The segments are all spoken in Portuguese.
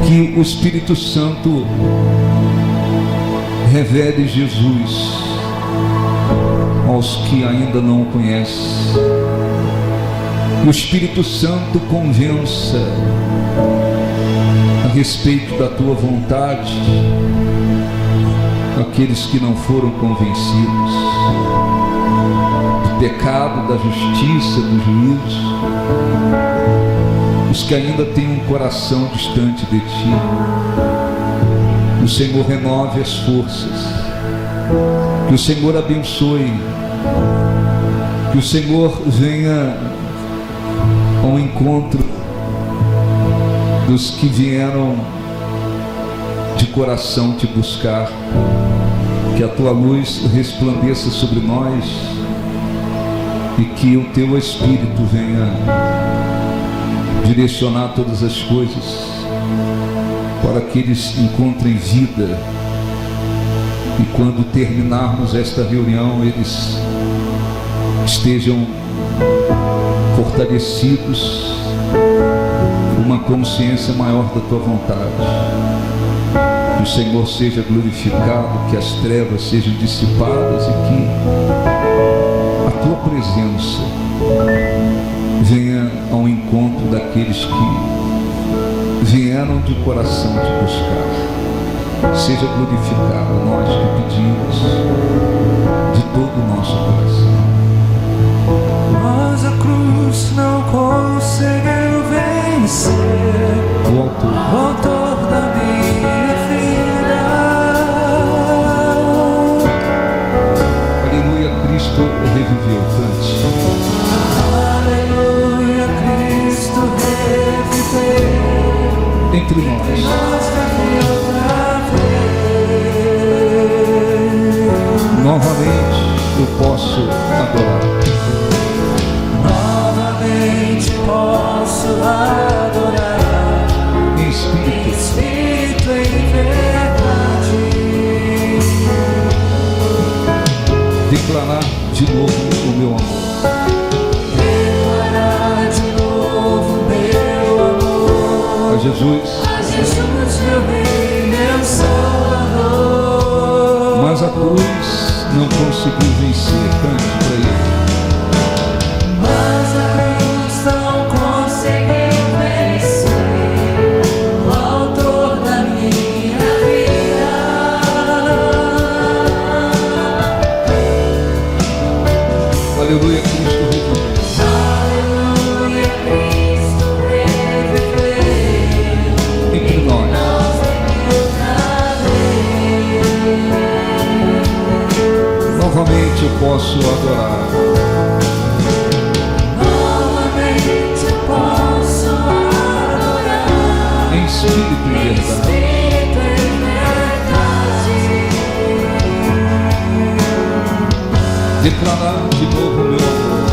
que o Espírito Santo revele Jesus aos que ainda não o conhecem. Que o Espírito Santo convença a respeito da tua vontade aqueles que não foram convencidos do pecado, da justiça, do juízo, os que ainda têm um coração distante de ti. Que o Senhor renove as forças, que o Senhor abençoe, que o Senhor venha ao encontro dos que vieram de coração te buscar. Que a tua luz resplandeça sobre nós e que o teu Espírito venha direcionar todas as coisas para que eles encontrem vida e quando terminarmos esta reunião eles estejam fortalecidos com uma consciência maior da tua vontade. Que o Senhor seja glorificado, que as trevas sejam dissipadas e que a tua presença venha ao encontro daqueles que vieram de coração te buscar. Seja glorificado, nós que pedimos de todo o nosso coração. Mas a cruz não conseguiu vencer O autor da minha vida. Aleluia, Cristo reviveu. Cante. Aleluia, Cristo reviveu. Entre nós. Novamente eu posso adorar. Novamente posso adorar Em espírito, em verdade. declarar de novo o meu amor. Declarar de novo meu amor A Jesus. a Jesus, meu Rei, meu Salvador. Mas a cruz não conseguiu vencer. Cante para ele. Mas a cruz não conseguiu vencer o autor da minha vida. Aleluia, Cristo reviveu. Aleluia, Cristo reviveu. Entre nós. Novamente eu posso adorar. Novamente eu posso adorar Em espírito e em verdade. espírito e verdade. Declarar de novo o meu amor.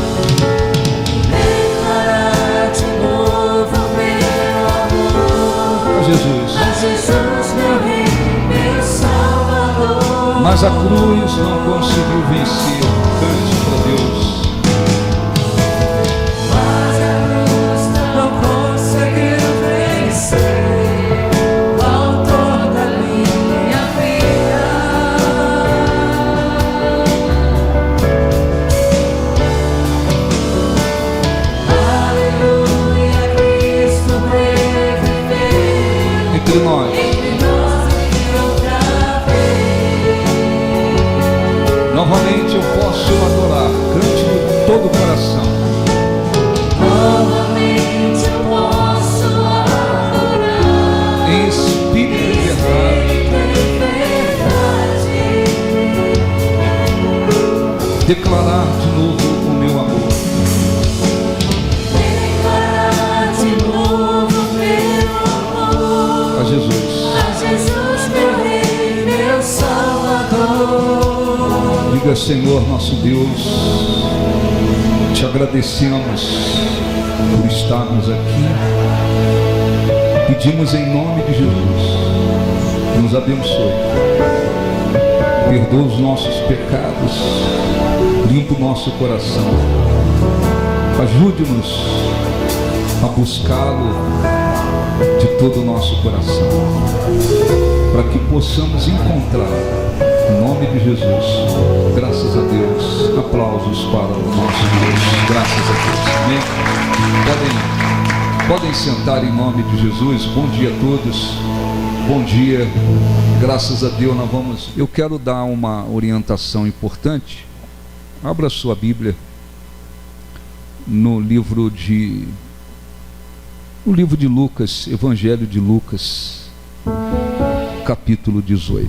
Declarar de novo meu amor A Jesus. a Jesus, meu Rei, meu Salvador. Mas a cruz não conseguiu vencer. Cante para Deus. Mas a cruz não conseguiu vencer o autor da minha vida. Aleluia, Cristo reviveu. Entre nós. Entre nós vive outra vez. Novamente eu posso adorar. Cante de todo o coração. Novamente eu posso adorar Em espírito e verdade. em verdade. Declarar de novo o meu amor. Declarar de novo meu amor A Jesus. a Jesus, meu Rei, meu Salvador. Diga, Senhor nosso Deus, te agradecemos por estarmos aqui. Pedimos em nome de Jesus, nos abençoe, perdoa os nossos pecados, limpa o nosso coração, ajude-nos a buscá-lo de todo o nosso coração, para que possamos encontrar, em nome de Jesus. Graças a Deus. Aplausos para o nosso Deus. Graças a Deus. Amém. Podem sentar em nome de Jesus. Bom dia a todos. Bom dia. Graças a Deus nós vamos... Eu quero dar uma orientação importante. Abra sua Bíblia no livro de Lucas, Evangelho de Lucas, capítulo 18.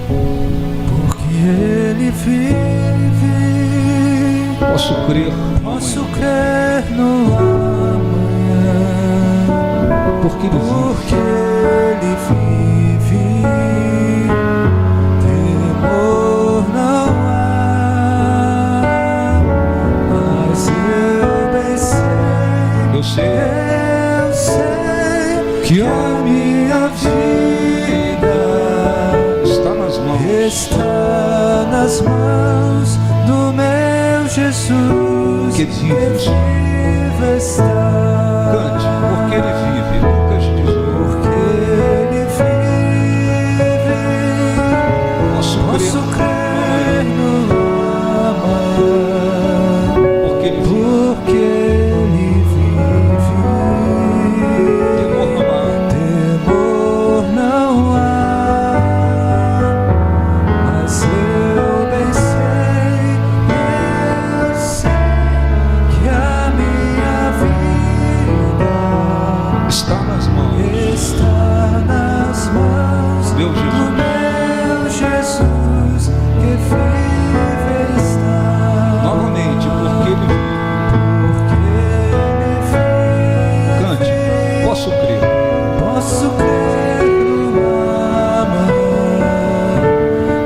Porque Ele vive, Posso crer no amanhã. porque Ele vive. Porque Ele vive, temor não há. Mas eu bem sei, Eu sei que a minha vida está nas mãos do meu Jesus, que vive. está. Cante, porque Ele vive. Lucas 18. Porque Ele vive, Posso crer no amanhã. porque Ele vive. Porque Ele vive, Temor não há. temor não há. Mas eu bem sei que a minha vida Está nas mãos. está nas mãos Meu do Jesus. meu Jesus, que vive está. Novamente, porque Ele vive. Porque Ele vive, Cante, posso crer. posso crer no amanhã.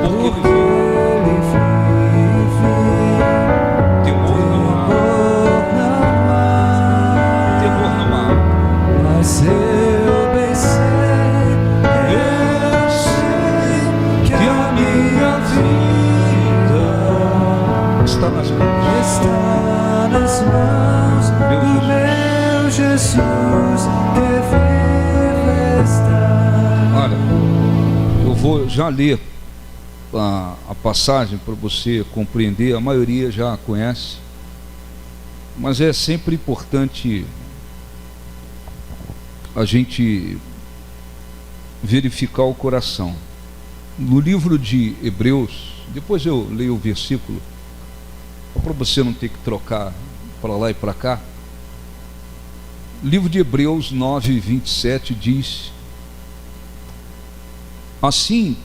Porque Ele Porque vive. Ele vive, Temor não há. temor não há. Temor não há. Mas eu bem sei que a minha vida Está nas mãos. está nas mãos do meu Jesus, que vive está. Olha, eu vou já ler a passagem para você compreender. A maioria já conhece, mas é sempre importante a gente verificar o coração. No livro de Hebreus, depois eu leio o versículo, para você não ter que trocar para lá e para cá. Livro de Hebreus 9, 27 diz: assim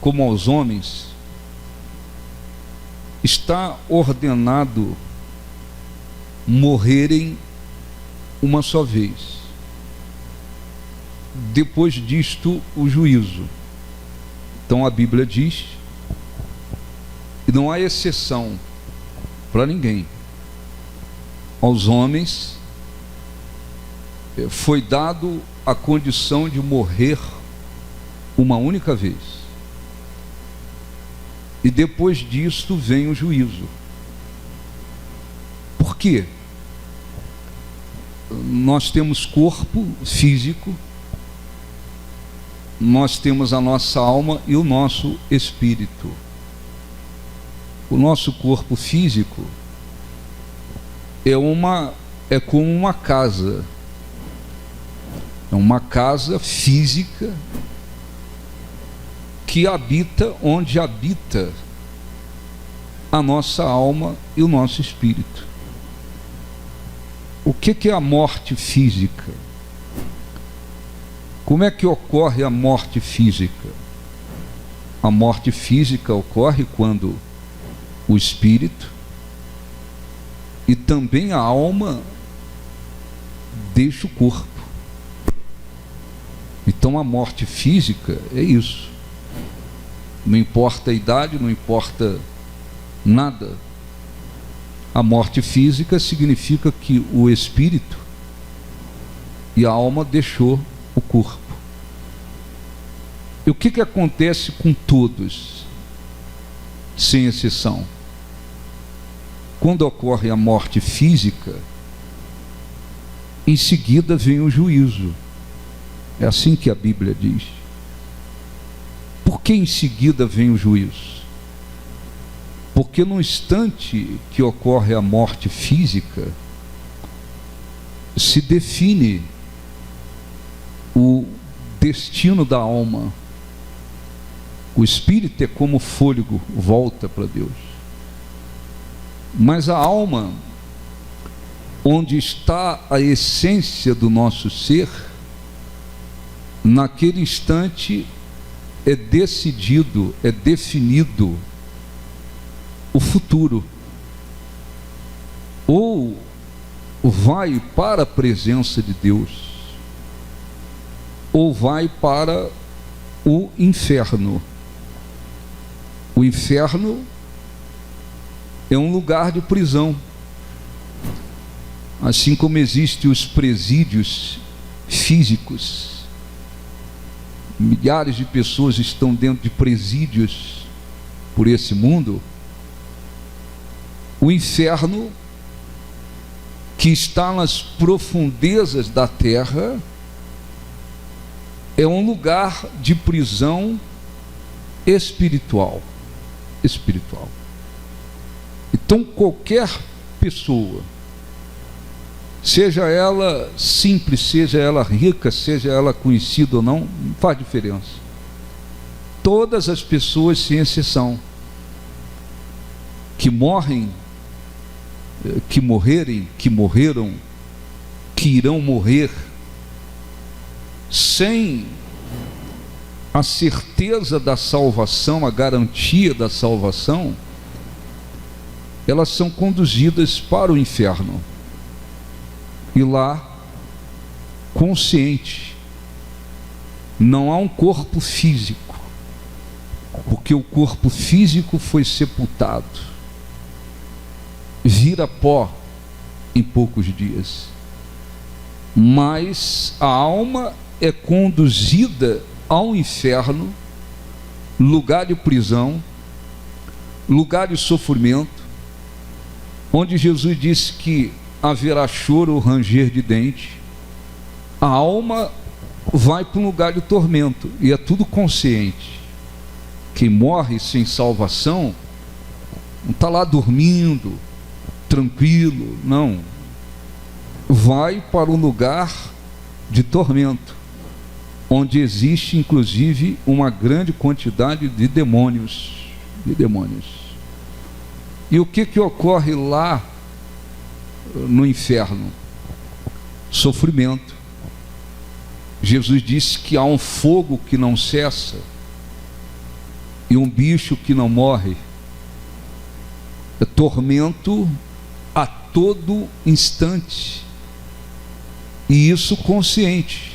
como aos homens está ordenado morrerem uma só vez, depois disto o juízo. Então a Bíblia diz, e não há exceção para ninguém, aos homens foi dado a condição de morrer uma única vez, e depois disto vem o juízo. Por quê? Nós temos corpo físico, nós temos a nossa alma e o nosso espírito. O nosso corpo físico é como uma casa. É uma casa física que habita onde habita a nossa alma e o nosso espírito. O que é a morte física? Como é que ocorre a morte física? A morte física ocorre quando o espírito e também a alma deixa o corpo. Então a morte física é isso. Não importa a idade, não importa nada. A morte física significa que o espírito e a alma deixou o corpo. E o que acontece com todos, sem exceção? quando ocorre a morte física, em seguida vem o juízo. É assim que a Bíblia diz. Por que em seguida vem o juízo? Porque no instante que ocorre a morte física, se define o destino da alma. O espírito é como fôlego, volta para Deus. Mas a alma, onde está a essência do nosso ser, naquele instante é decidido, é definido o futuro. Ou vai para a presença de Deus, ou vai para o inferno. O inferno é um lugar de prisão. Assim como existem os presídios físicos, milhares de pessoas estão dentro de presídios por esse mundo. O inferno, que está nas profundezas da terra, é um lugar de prisão espiritual. Então qualquer pessoa, seja ela simples, seja ela rica, seja ela conhecida ou não faz diferença. Todas as pessoas, sem exceção, que morrem, que morrerem, que morreram, que irão morrer, sem a certeza da salvação, a garantia da salvação, elas são conduzidas para o inferno. E lá, consciente, não há um corpo físico, porque o corpo físico foi sepultado, vira pó em poucos dias, mas a alma é conduzida ao inferno, lugar de prisão, lugar de sofrimento, onde Jesus disse que haverá choro, ranger de dente. A alma vai para um lugar de tormento, e é tudo consciente. Quem morre sem salvação não está lá dormindo, tranquilo, não. Vai para um lugar de tormento, onde existe inclusive uma grande quantidade de demônios. E o que ocorre lá no inferno? Sofrimento. Jesus disse que há um fogo que não cessa e um bicho que não morre. É tormento a todo instante, e isso consciente.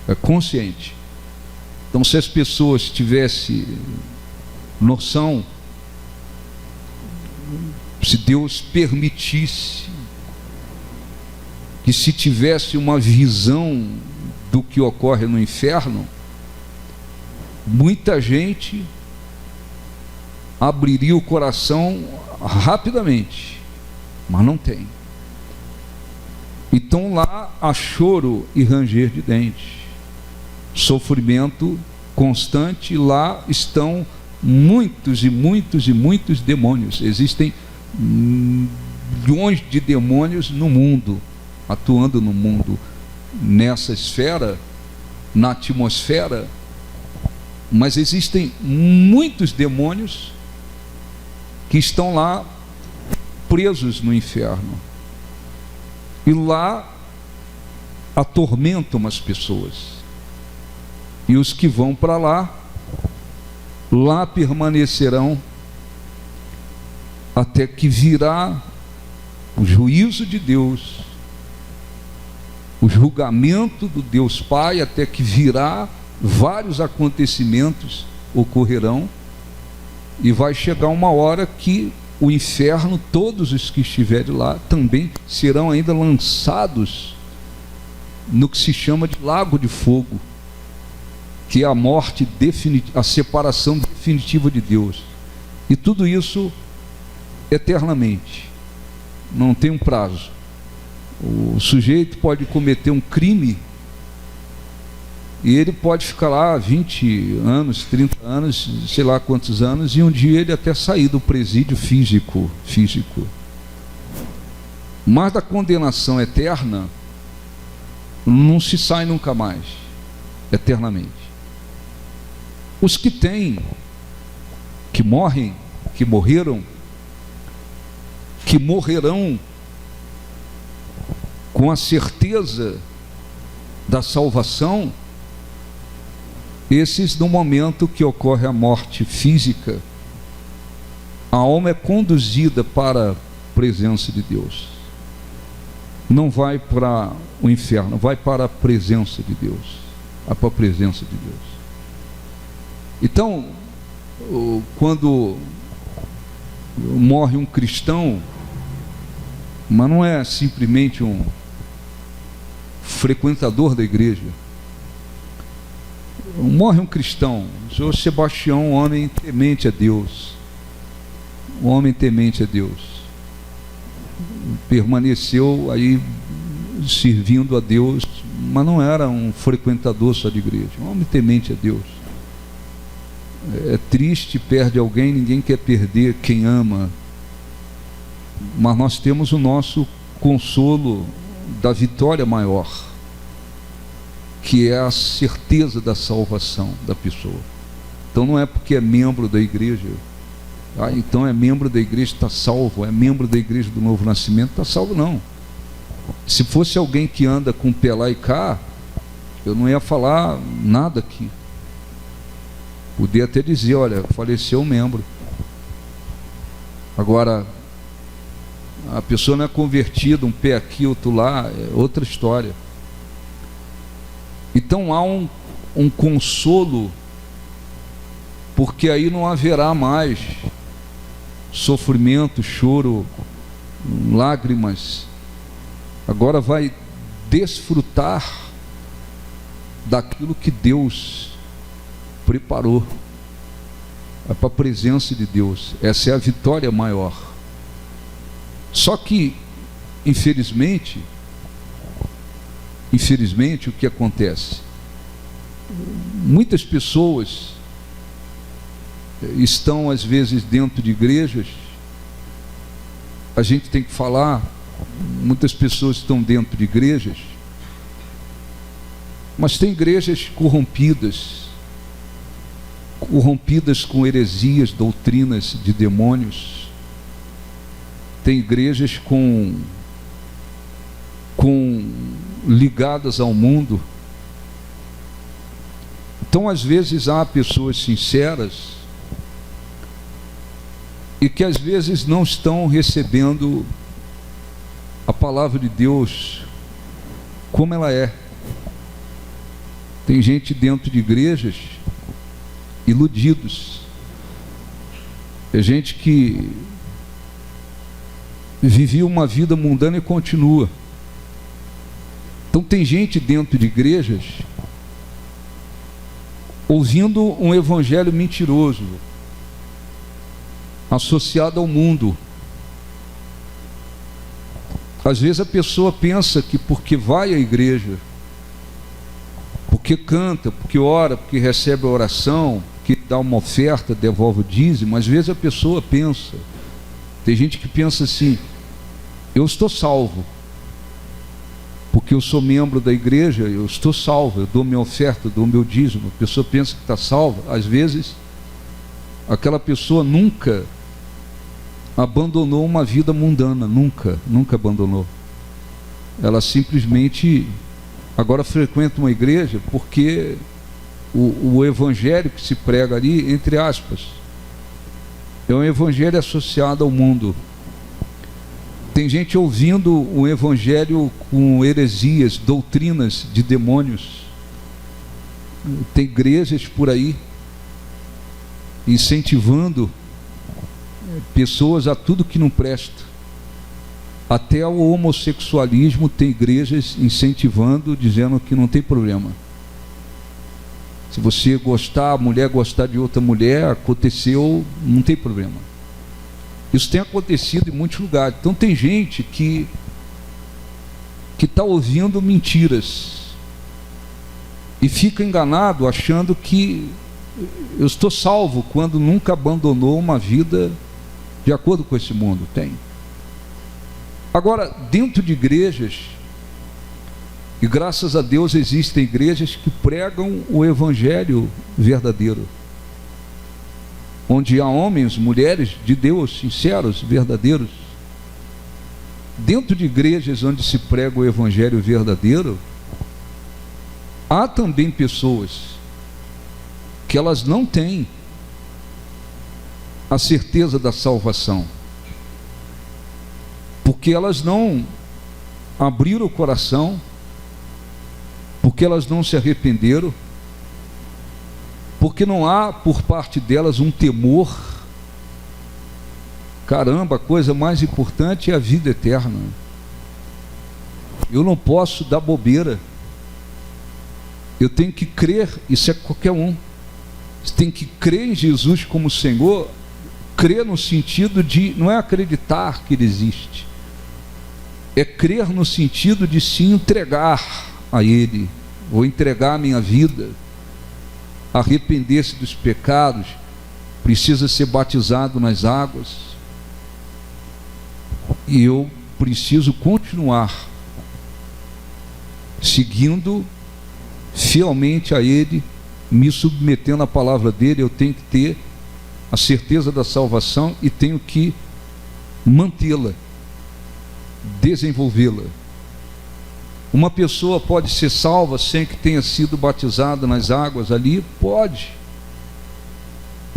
É consciente. Então, se as pessoas tivessem noção, se Deus permitisse que se tivesse uma visão do que ocorre no inferno, muita gente abriria o coração rapidamente, mas não tem. Então lá há choro e ranger de dentes, sofrimento constante. Lá estão muitos demônios. Existem milhões de demônios no mundo, atuando no mundo, nessa esfera, na atmosfera. Mas existem muitos demônios que estão lá presos no inferno, e lá atormentam as pessoas. E os que vão para lá permanecerão até que virá o juízo de Deus, o julgamento do Deus Pai, até que virá, vários acontecimentos ocorrerão, e vai chegar uma hora que o inferno, todos os que estiverem lá, também serão ainda lançados no que se chama de lago de fogo, que é a morte definitiva, a separação definitiva de Deus. E tudo isso eternamente. não tem um prazo. O sujeito pode cometer um crime e ele pode ficar lá 20 anos, 30 anos, sei lá quantos anos, e um dia ele até sair do presídio físico. Mas da condenação eterna não se sai nunca mais, eternamente. Os que têm, que morrem, que morreram, que morrerão com a certeza da salvação, esses, no momento que ocorre a morte física, a alma é conduzida para a presença de Deus. Não vai para o inferno, vai para a presença de Deus. Para a presença de Deus. Então, quando morre um cristão, mas não é simplesmente um frequentador da igreja. Morre um cristão, o senhor Sebastião, um homem temente a Deus. Um homem temente a Deus. Permaneceu aí servindo a Deus, mas não era um frequentador só de igreja, um homem temente a Deus. É triste, perde alguém, ninguém quer perder quem ama, mas nós temos o nosso consolo da vitória maior, que é a certeza da salvação da pessoa. Então não é porque é membro da igreja, então é membro da igreja, está salvo, é membro da igreja do Novo Nascimento, está salvo, não. Se fosse alguém que anda com pé lá e cá, eu não ia falar nada aqui. Podia até dizer, olha, faleceu um membro. Agora, a pessoa não é convertida, um pé aqui, outro lá, é outra história. Então há um consolo, porque aí não haverá mais sofrimento, choro, lágrimas. Agora vai desfrutar daquilo que Deus preparou. É para a presença de Deus. Essa é a vitória maior. Só que, infelizmente, o que acontece? Muitas pessoas estão às vezes dentro de igrejas, a gente tem que falar, muitas pessoas estão dentro de igrejas, mas tem igrejas corrompidas com heresias, doutrinas de demônios, tem igrejas ligadas ao mundo. Então às vezes há pessoas sinceras e que às vezes não estão recebendo a palavra de Deus como ela é. Tem gente dentro de igrejas iludidos, é gente que vivia uma vida mundana e continua. Então tem gente dentro de igrejas ouvindo um evangelho mentiroso, associado ao mundo. Às vezes a pessoa pensa que porque vai à igreja, porque canta, porque ora, porque recebe a oração, que dá uma oferta, devolve o dízimo, às vezes a pessoa pensa, tem gente que pensa assim, eu estou salvo, porque eu sou membro da igreja, eu estou salvo, eu dou minha oferta, eu dou meu dízimo. A pessoa pensa que está salva. Às vezes aquela pessoa nunca abandonou uma vida mundana, nunca abandonou. Ela simplesmente agora frequenta uma igreja porque o evangelho que se prega ali, entre aspas, é um evangelho associado ao mundo. Tem gente ouvindo o evangelho com heresias, doutrinas de demônios. Tem igrejas por aí incentivando pessoas a tudo que não presta. Até ao homossexualismo tem igrejas incentivando, dizendo que não tem problema. Se você gostar, a mulher gostar de outra mulher, aconteceu, não tem problema. Isso tem acontecido em muitos lugares. Então tem gente que está ouvindo mentiras e fica enganado achando que eu estou salvo quando nunca abandonou uma vida de acordo com esse mundo. Tem. Agora, dentro de igrejas, e graças a Deus existem igrejas que pregam o evangelho verdadeiro, onde há homens, mulheres de Deus, sinceros, verdadeiros. Dentro de igrejas onde se prega o evangelho verdadeiro, há também pessoas que elas não têm a certeza da salvação, porque elas não abriram o coração, porque elas não se arrependeram, porque não há por parte delas um temor. Caramba, a coisa mais importante é a vida eterna. Eu não posso dar bobeira. Eu tenho que crer, isso é qualquer um. Você tem que crer em Jesus como Senhor, crer no sentido de, não é acreditar que Ele existe, é crer no sentido de se entregar a Ele, ou entregar a minha vida, arrepender-se dos pecados, precisa ser batizado nas águas, e eu preciso continuar seguindo fielmente a Ele, me submetendo à palavra dEle. Eu tenho que ter a certeza da salvação e tenho que mantê-la, desenvolvê-la. Uma pessoa pode ser salva sem que tenha sido batizada nas águas ali? Pode.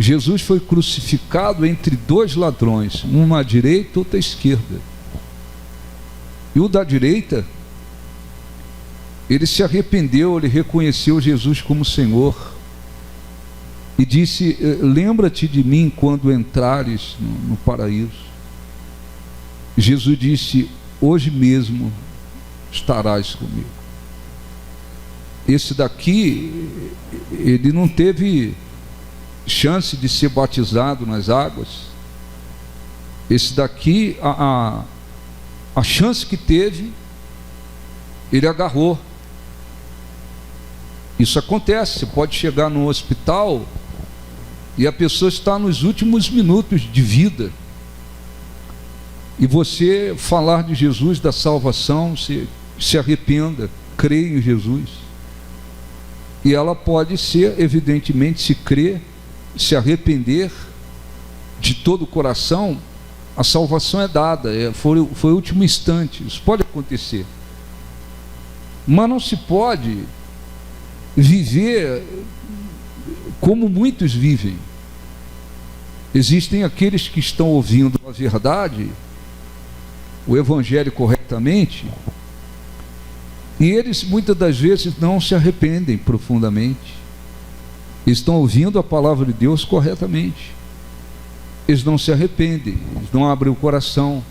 Jesus foi crucificado entre dois ladrões, um à direita, outro à esquerda. E o da direita, ele se arrependeu, ele reconheceu Jesus como Senhor e disse: lembra-te de mim quando entrares no paraíso. Jesus disse: hoje mesmo estarás comigo. Esse daqui, ele não teve chance de ser batizado nas águas. Esse daqui, a chance que teve, ele agarrou. Isso acontece. Você pode chegar no hospital e a pessoa está nos últimos minutos de vida, e você falar de Jesus, da salvação, se arrependa, creia em Jesus, e ela pode ser, evidentemente, se crer, se arrepender de todo o coração, a salvação é dada, foi o último instante. Isso pode acontecer, mas não se pode viver como muitos vivem. Existem aqueles que estão ouvindo a verdade, o evangelho corretamente, e eles muitas das vezes não se arrependem profundamente. Eles estão ouvindo a palavra de Deus corretamente, eles não se arrependem, eles não abrem o coração,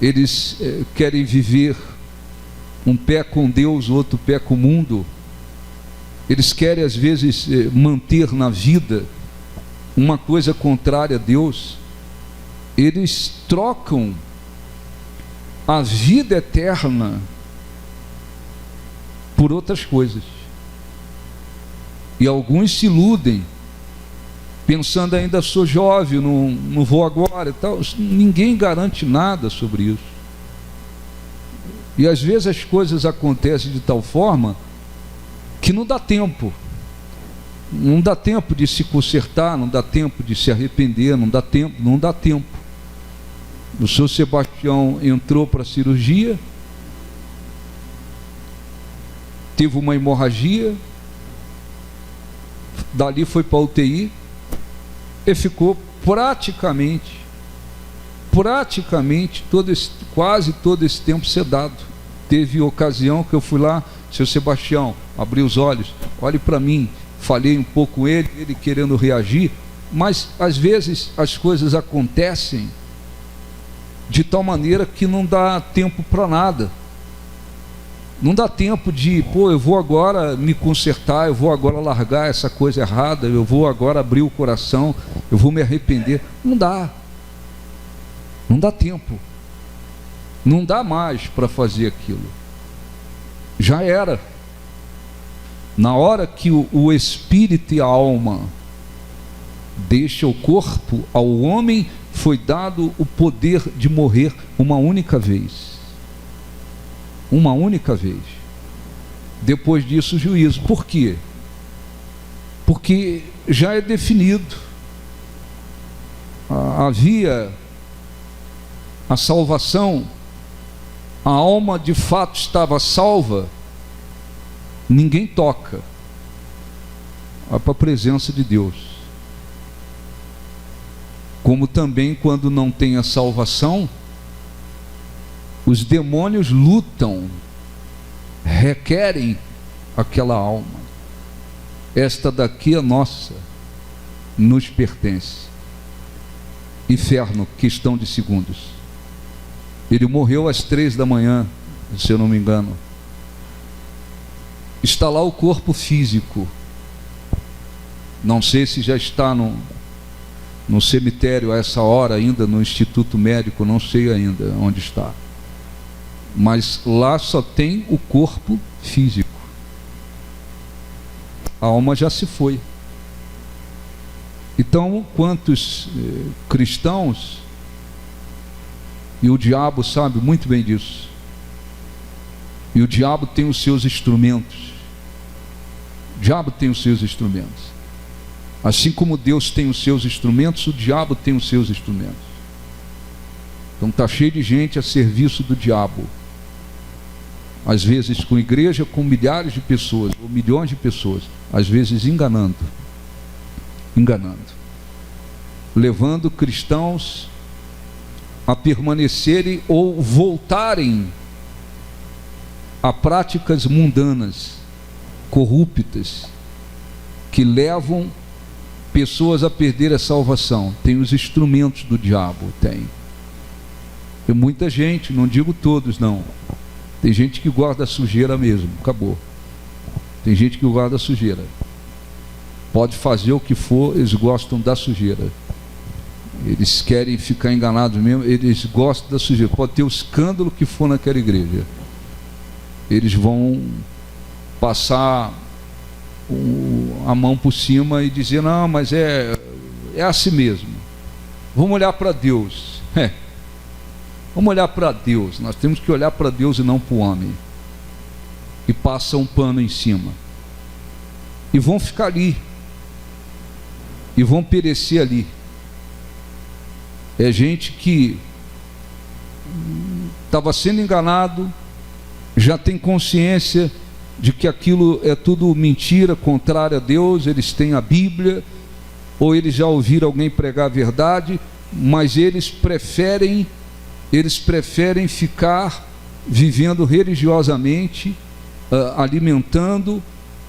eles querem viver um pé com Deus, outro pé com o mundo. Eles querem às vezes manter na vida uma coisa contrária a Deus. Eles trocam a vida eterna por outras coisas, e alguns se iludem pensando: ainda sou jovem, não vou agora e tal. Ninguém garante nada sobre isso, e às vezes as coisas acontecem de tal forma que não dá tempo de se consertar, não dá tempo de se arrepender, não dá tempo. O seu Sebastião entrou para a cirurgia, teve uma hemorragia, dali foi para a UTI e ficou praticamente quase todo esse tempo sedado. Teve ocasião que eu fui lá: seu Sebastião, abri os olhos, olhe para mim. Falei um pouco com ele querendo reagir, mas às vezes as coisas acontecem de tal maneira que não dá tempo para nada. Não dá tempo de, eu vou agora me consertar, eu vou agora largar essa coisa errada, eu vou agora abrir o coração, eu vou me arrepender. Não dá. Não dá tempo. Não dá mais para fazer aquilo. Já era. Na hora que o espírito e a alma deixa o corpo, ao homem foi dado o poder de morrer uma única vez. Uma única vez. Depois disso, o juízo. Por quê? Porque já é definido. Havia a salvação, a alma de fato estava salva, ninguém toca. Vai para a presença de Deus. Como também quando não tem a salvação, os demônios lutam, requerem aquela alma. Esta daqui é nossa, nos pertence. Inferno, questão de segundos. Ele morreu às 3 da manhã, se eu não me engano. Está lá o corpo físico. Não sei se já está no cemitério a essa hora ainda, no Instituto Médico, não sei ainda onde está. Mas lá só tem o corpo físico. A alma já se foi. Então, quantos cristãos, e o diabo sabe muito bem disso, e o diabo tem os seus instrumentos. O diabo tem os seus instrumentos. Assim como Deus tem os seus instrumentos, o diabo tem os seus instrumentos. Então está cheio de gente a serviço do diabo. Às vezes com igreja, com milhares de pessoas, ou milhões de pessoas, às vezes enganando, levando cristãos a permanecerem ou voltarem a práticas mundanas, corruptas, que levam pessoas a perder a salvação. Tem os instrumentos do diabo, tem muita gente, não digo todos não, tem gente que guarda a sujeira mesmo, acabou. Tem gente que guarda a sujeira, pode fazer o que for, eles gostam da sujeira, eles querem ficar enganados mesmo, eles gostam da sujeira, pode ter o escândalo que for naquela igreja, eles vão passar a mão por cima e dizer, não, mas é assim mesmo, vamos olhar para Deus. Vamos olhar para Deus, nós temos que olhar para Deus e não para o homem. E passa um pano em cima. E vão ficar ali. E vão perecer ali. É gente que estava sendo enganado, já tem consciência de que aquilo é tudo mentira, contrária a Deus, eles têm a Bíblia, ou eles já ouviram alguém pregar a verdade, mas eles preferem ficar vivendo religiosamente, alimentando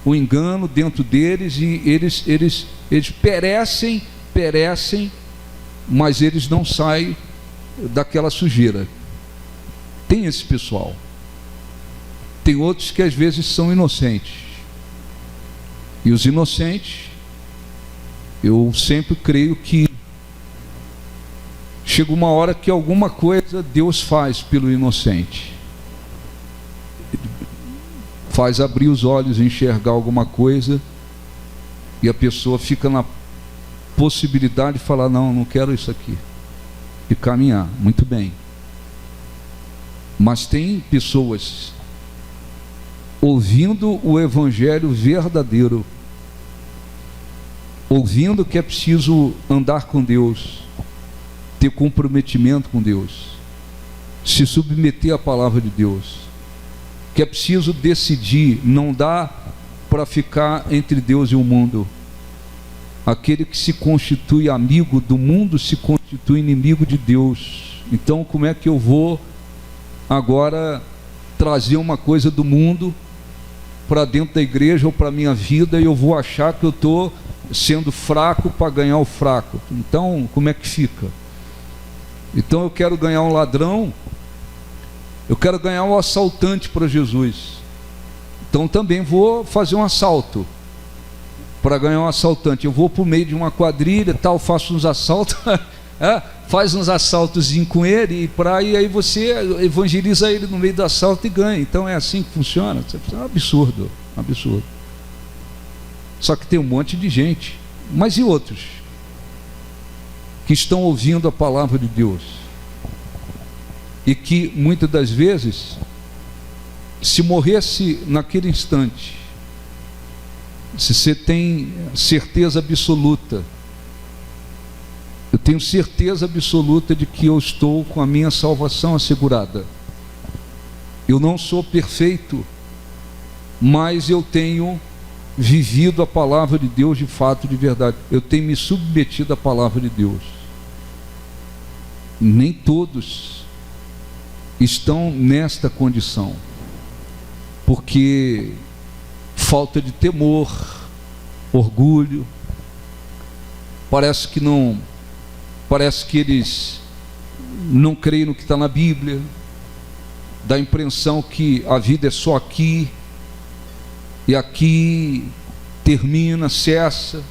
o engano dentro deles, e eles perecem, mas eles não saem daquela sujeira. Tem esse pessoal. Tem outros que às vezes são inocentes, e os inocentes, eu sempre creio que chega uma hora que alguma coisa Deus faz pelo inocente, faz abrir os olhos e enxergar alguma coisa, e a pessoa fica na possibilidade de falar, não quero isso aqui, e caminhar, muito bem. Mas tem pessoas ouvindo o evangelho verdadeiro, ouvindo que é preciso andar com Deus, ter comprometimento com Deus, se submeter à palavra de Deus, que é preciso decidir, não dá para ficar entre Deus e o mundo. Aquele que se constitui amigo do mundo se constitui inimigo de Deus. Então como é que eu vou agora trazer uma coisa do mundo para dentro da igreja ou para a minha vida, e eu vou achar que eu estou sendo fraco para ganhar o fraco? Então como é que fica? Então eu quero ganhar um ladrão, eu quero ganhar um assaltante para Jesus, então também vou fazer um assalto para ganhar um assaltante. Eu vou por meio de uma quadrilha, tal, faço uns assaltos faz uns assaltos com ele e aí você evangeliza ele no meio do assalto e ganha. Então é assim que funciona. É um absurdo, um absurdo. Só que tem um monte de gente, mas e outros que estão ouvindo a palavra de Deus e que muitas das vezes, se morresse naquele instante, se você tem certeza absoluta, eu tenho certeza absoluta de que eu estou com a minha salvação assegurada. Eu não sou perfeito, mas eu tenho vivido a palavra de Deus de fato, de verdade. Eu tenho me submetido à palavra de Deus. Nem todos estão nesta condição, porque falta de temor, orgulho, parece que eles não creem no que está na Bíblia, dá a impressão que a vida é só aqui, e aqui termina, cessa.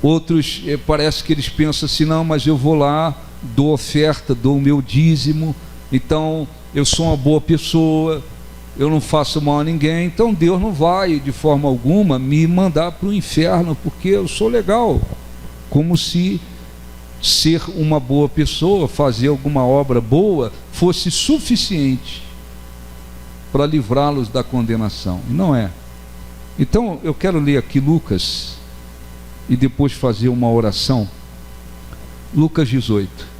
Outros, parece que eles pensam assim, não, mas eu vou lá, dou oferta, dou o meu dízimo, então eu sou uma boa pessoa, eu não faço mal a ninguém, então Deus não vai de forma alguma me mandar para o inferno, porque eu sou legal. Como se ser uma boa pessoa, fazer alguma obra boa, fosse suficiente para livrá-los da condenação. E não é. Então eu quero ler aqui Lucas e depois fazer uma oração. Lucas 18.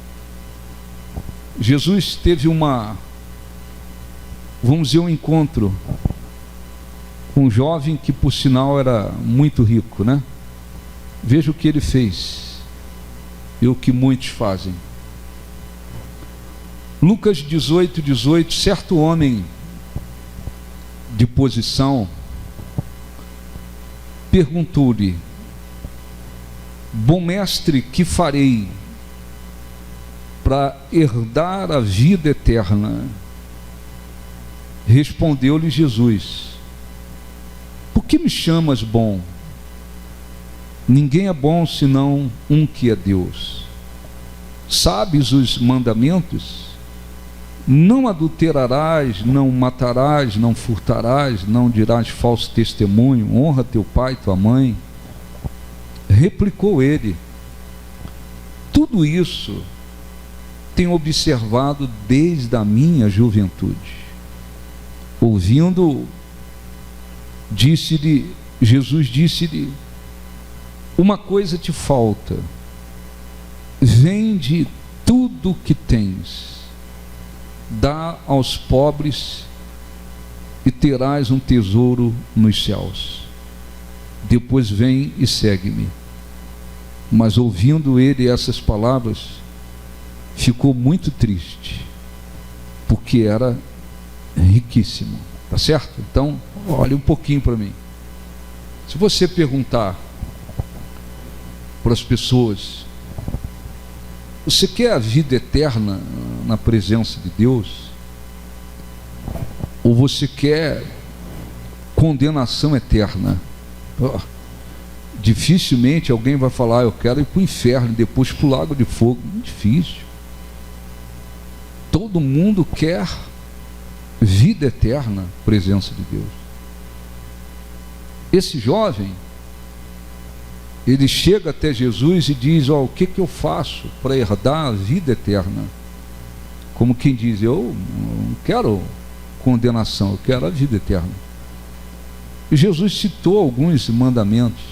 Jesus teve vamos dizer, um encontro com um jovem que por sinal era muito rico, né? Veja o que ele fez e o que muitos fazem. Lucas 18, certo homem de posição perguntou-lhe: bom mestre, que farei para herdar a vida eterna? Respondeu-lhe Jesus: por que me chamas bom? Ninguém é bom senão um que é Deus. Sabes os mandamentos? Não adulterarás, não matarás, não furtarás, não dirás falso testemunho, honra teu pai e tua mãe. Replicou ele: tudo isso tenho observado desde a minha juventude. Ouvindo, Jesus disse-lhe: uma coisa te falta, vende tudo o que tens, dá aos pobres e terás um tesouro nos céus. Depois vem e segue-me. Mas ouvindo ele essas palavras, ficou muito triste, porque era riquíssimo. Tá certo? Então, olhe um pouquinho para mim. Se você perguntar para as pessoas: você quer a vida eterna na presença de Deus? Ou você quer condenação eterna? Dificilmente alguém vai falar: eu quero ir para o inferno, depois para o lago de fogo. Muito difícil. Todo mundo quer vida eterna, presença de Deus. Esse jovem, ele chega até Jesus e diz: o que eu faço para herdar a vida eterna? Como quem diz: eu não quero condenação, eu quero a vida eterna. E Jesus citou alguns mandamentos: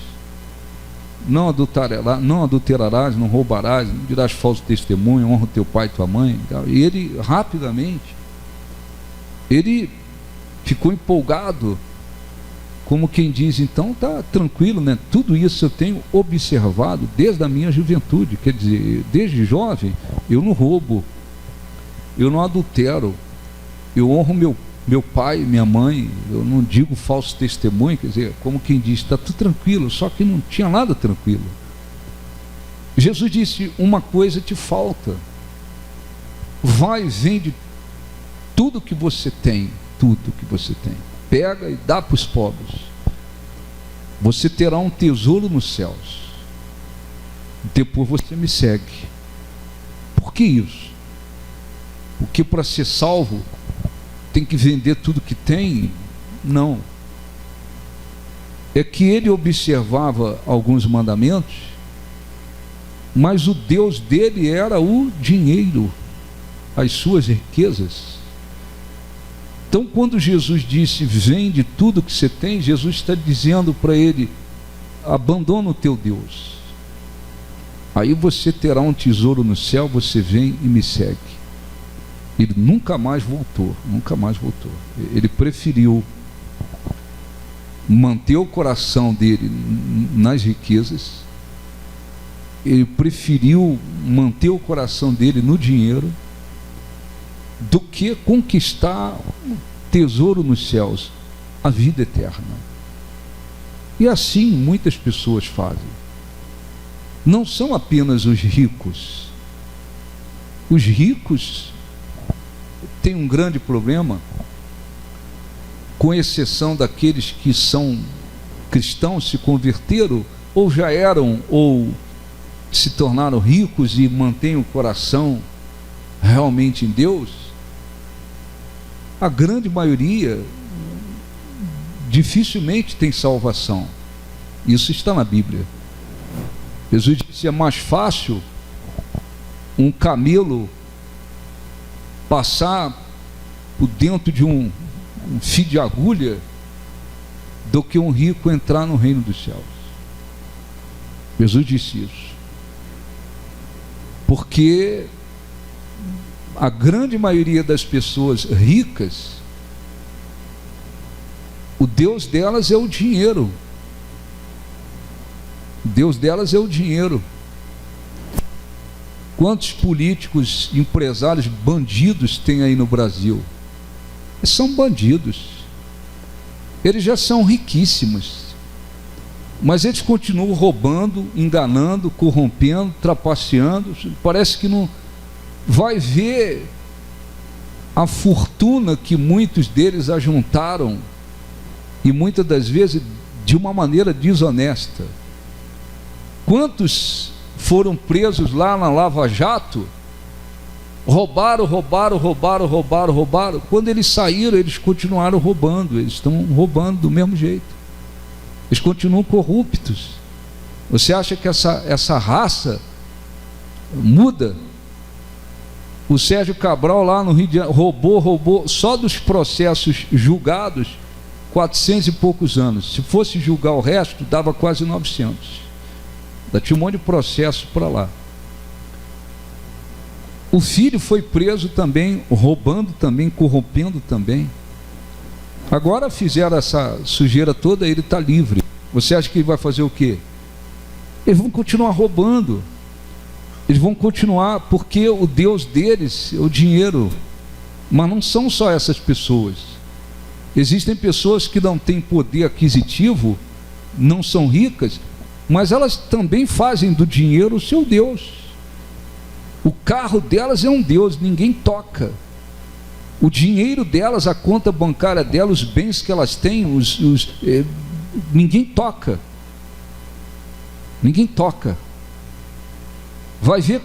não adulterarás, não roubarás, não dirás falso testemunho, honra teu pai e tua mãe. E ele rapidamente, ele ficou empolgado, como quem diz: então tá tranquilo, né? Tudo isso eu tenho observado desde a minha juventude. Quer dizer, desde jovem eu não roubo, eu não adultero, eu honro meu pai e minha mãe, eu não digo falso testemunho. Quer dizer, como quem diz, está tudo tranquilo. Só que não tinha nada tranquilo. Jesus disse: uma coisa te falta, vai, vende tudo que você tem, pega e dá para os pobres, você terá um tesouro nos céus, depois você me segue. Por que isso? Porque para ser salvo tem que vender tudo que tem? Não. É que ele observava alguns mandamentos, mas o Deus dele era o dinheiro, as suas riquezas. Então, quando Jesus disse, vende tudo que você tem, Jesus está dizendo para ele, abandona o teu Deus. Aí você terá um tesouro no céu, você vem e me segue. Ele nunca mais voltou, nunca mais voltou. Ele preferiu manter o coração dele nas riquezas, ele preferiu manter o coração dele no dinheiro, do que conquistar um tesouro nos céus, a vida eterna. E assim muitas pessoas fazem. Não são apenas os ricos. Os ricos têm um grande problema, com exceção daqueles que são cristãos, se converteram, ou já eram, ou se tornaram ricos e mantêm o coração realmente em Deus. A grande maioria dificilmente tem salvação. Isso está na Bíblia. Jesus disse, é mais fácil um camelo passar por dentro de um fio de agulha do que um rico entrar no reino dos céus. Jesus disse isso. Porque a grande maioria das pessoas ricas, o Deus delas é o dinheiro. O Deus delas é o dinheiro. Quantos políticos, empresários, bandidos tem aí no Brasil? Eles são bandidos. Eles já são riquíssimos. Mas eles continuam roubando, enganando, corrompendo, trapaceando. Parece que não vai ver a fortuna que muitos deles ajuntaram, e muitas das vezes de uma maneira desonesta. Quantos foram presos lá na Lava Jato? Roubaram. Quando eles saíram, eles continuaram roubando. Eles estão roubando do mesmo jeito. Eles continuam corruptos. Você acha que essa raça muda? O Sérgio Cabral lá no Rio de Janeiro roubou só dos processos julgados 400 e poucos anos. Se fosse julgar o resto, dava quase 900. Tinha um monte de processo para lá. O filho foi preso também, roubando também, corrompendo também. Agora fizeram essa sujeira toda, ele está livre. Você acha que ele vai fazer o quê? Eles vão continuar roubando. Eles vão continuar, porque o Deus deles é o dinheiro. Mas não são só essas pessoas. Existem pessoas que não têm poder aquisitivo, não são ricas, mas elas também fazem do dinheiro o seu Deus. O carro delas é um Deus, ninguém toca. O dinheiro delas, a conta bancária delas, os bens que elas têm, ninguém toca. Ninguém toca. Vai ver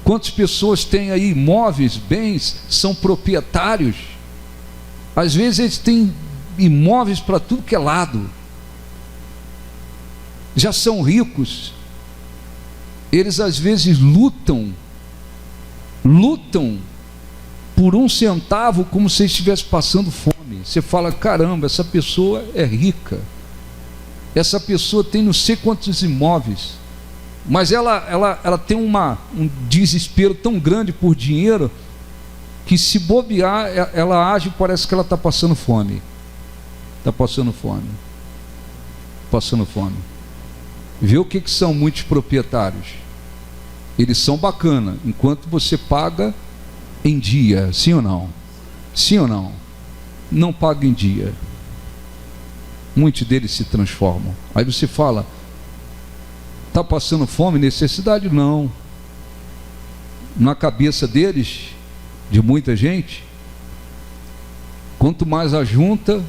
quantas pessoas têm aí imóveis, bens, são proprietários. Às vezes eles têm imóveis para tudo que é lado. Já são ricos. Eles às vezes lutam por um centavo, como se estivesse passando fome. Você fala, caramba, essa pessoa é rica, essa pessoa tem não sei quantos imóveis, mas ela tem um desespero tão grande por dinheiro, que se bobear, ela age, parece que ela está passando fome. Está passando fome. Vê o que são muitos proprietários. Eles são bacana, enquanto você paga em dia, sim ou não? Sim ou não? Não paga em dia. Muitos deles se transformam. Aí você fala, está passando fome, necessidade? Não. Na cabeça deles, de muita gente, quanto mais ajunta,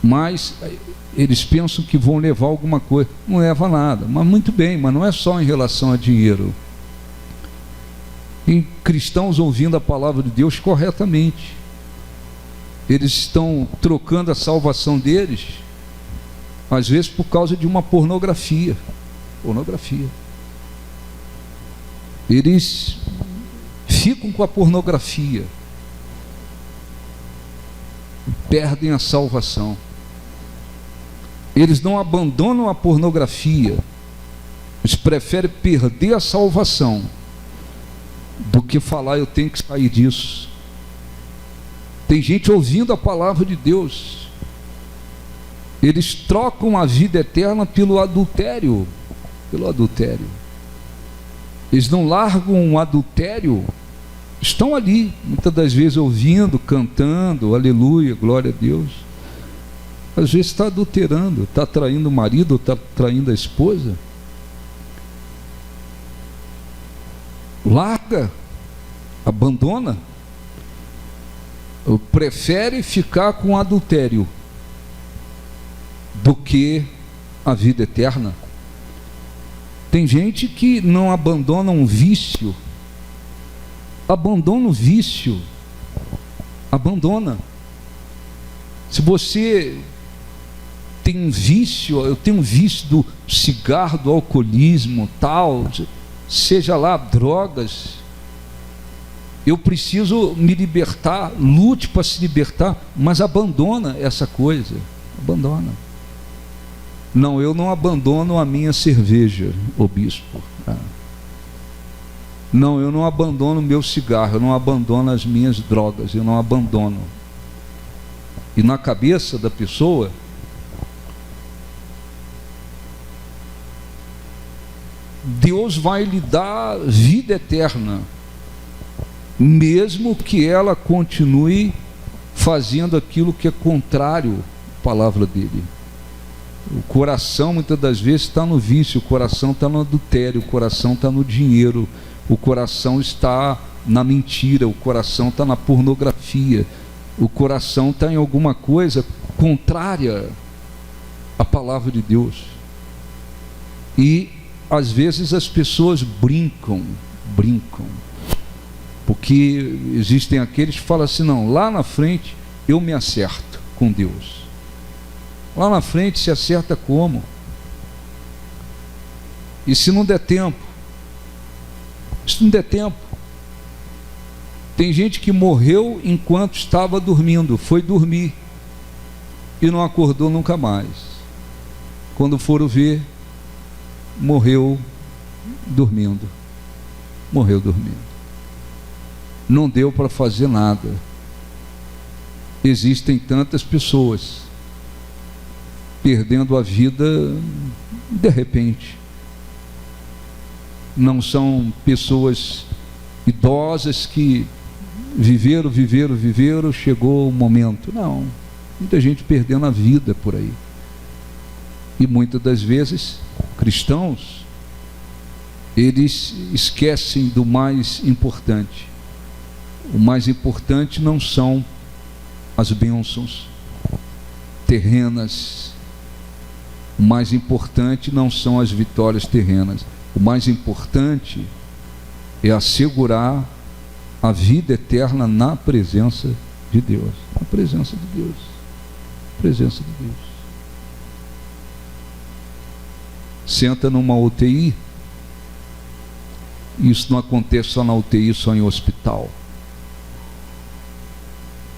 mais eles pensam que vão levar alguma coisa. Não leva nada, mas muito bem, mas não é só em relação a dinheiro. Tem cristãos ouvindo a palavra de Deus corretamente. Eles estão trocando a salvação deles, às vezes por causa de uma pornografia. Pornografia. Eles ficam com a pornografia, perdem a salvação. Eles não abandonam a pornografia, eles preferem perder a salvação do que falar eu tenho que sair disso. Tem gente ouvindo a palavra de Deus, eles trocam a vida eterna pelo adultério, eles não largam o adultério, estão ali, muitas das vezes ouvindo, cantando, aleluia, glória a Deus, às vezes está adulterando, está traindo o marido, está traindo a esposa. Larga, abandona, prefere ficar com o adultério do que a vida eterna. Tem gente que não abandona um vício, abandona o vício, abandona. Se você tem um vício, eu tenho um vício do cigarro, do alcoolismo, tal, seja lá drogas, eu preciso me libertar, lute para se libertar, mas abandona essa coisa, abandona. Não, eu não abandono a minha cerveja, ô bispo. Não, eu não abandono o meu cigarro, eu não abandono as minhas drogas, eu não abandono. E na cabeça da pessoa, Deus vai lhe dar vida eterna, mesmo que ela continue fazendo aquilo que é contrário à palavra dele. O coração muitas das vezes está no vício, o coração está no adultério, o coração está no dinheiro, o coração está na mentira, o coração está na pornografia, o coração está em alguma coisa contrária à palavra de Deus. E às vezes as pessoas brincam, porque existem aqueles que falam assim, não, lá na frente eu me acerto com Deus. Lá na frente se acerta como? E se não der tempo? Se não der tempo? Tem gente que morreu enquanto estava dormindo, foi dormir e não acordou nunca mais. Quando foram ver, morreu dormindo. Morreu dormindo. Não deu para fazer nada. Existem tantas pessoas perdendo a vida de repente. Não são pessoas idosas que viveram, chegou o momento. Não, muita gente perdendo a vida por aí. E muitas das vezes, cristãos, eles esquecem do mais importante. O mais importante não são as bênçãos terrenas, o mais importante não são as vitórias terrenas, o mais importante é assegurar a vida eterna na presença de Deus, na presença de Deus, presença de Deus. Senta numa UTI, isso não acontece só na UTI, só em hospital.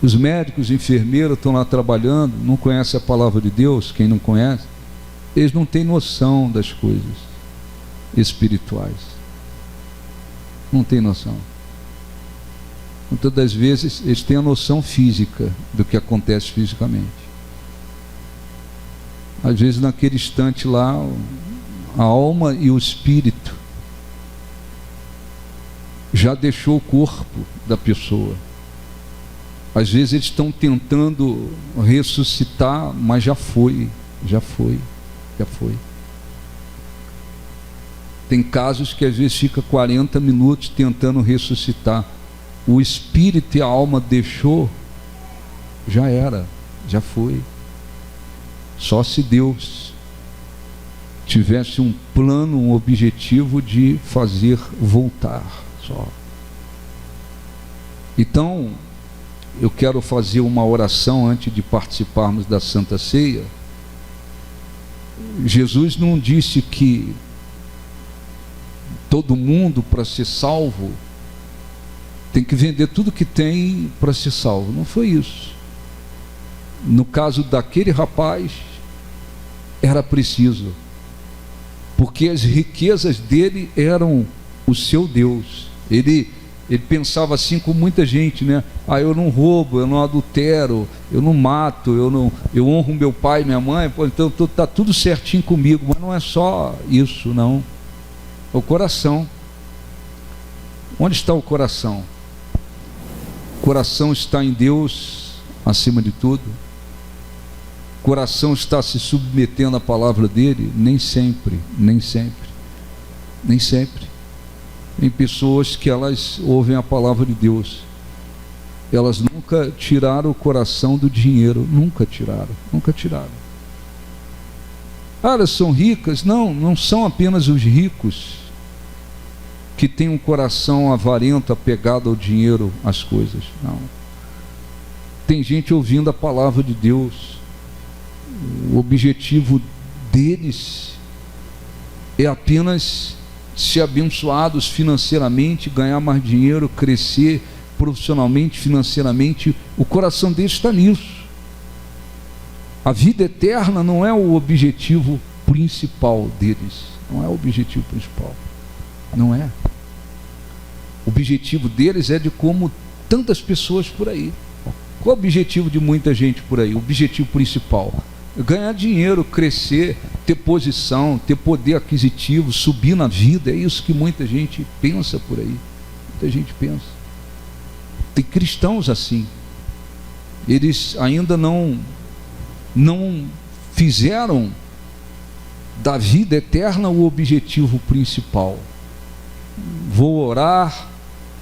Os médicos, enfermeiros estão lá trabalhando, não conhecem a palavra de Deus, quem não conhece, eles não têm noção das coisas espirituais. Não têm noção. Muitas das vezes eles têm a noção física do que acontece fisicamente. Às vezes naquele instante lá, a alma e o espírito já deixou o corpo da pessoa. Às vezes eles estão tentando ressuscitar, mas já foi. Tem casos que às vezes fica 40 minutos tentando ressuscitar. O espírito e a alma deixou, já era, já foi. Só se Deus tivesse um plano, um objetivo de fazer voltar, só. Então, eu quero fazer uma oração antes de participarmos da Santa Ceia. Jesus não disse que todo mundo, para ser salvo, tem que vender tudo que tem para ser salvo. Não foi isso. No caso daquele rapaz, era preciso, porque as riquezas dele eram o seu Deus. Ele pensava assim como muita gente, né? Eu não roubo, eu não adultero, eu não mato, eu honro meu pai e minha mãe, então está tudo certinho comigo. Mas não é só isso, não. O coração. Onde está o coração? O coração está em Deus acima de tudo. O coração está se submetendo à palavra dele? Nem sempre, nem sempre, nem sempre. Tem pessoas que elas ouvem a palavra de Deus, elas nunca tiraram o coração do dinheiro, nunca tiraram. Elas são ricas? Não são apenas os ricos que têm um coração avarento, apegado ao dinheiro, às coisas, não. Tem gente ouvindo a palavra de Deus, o objetivo deles é apenas ser abençoados financeiramente, ganhar mais dinheiro, crescer profissionalmente, financeiramente. O coração deles está nisso. A vida eterna não é o objetivo principal deles. Não é o objetivo principal. Não é. O objetivo deles é de como tantas pessoas por aí. Qual é o objetivo de muita gente por aí? O objetivo principal: ganhar dinheiro, crescer, ter posição, ter poder aquisitivo, subir na vida. É isso que muita gente pensa por aí. Muita gente pensa. Tem cristãos assim. Eles ainda não fizeram da vida eterna o objetivo principal. Vou orar,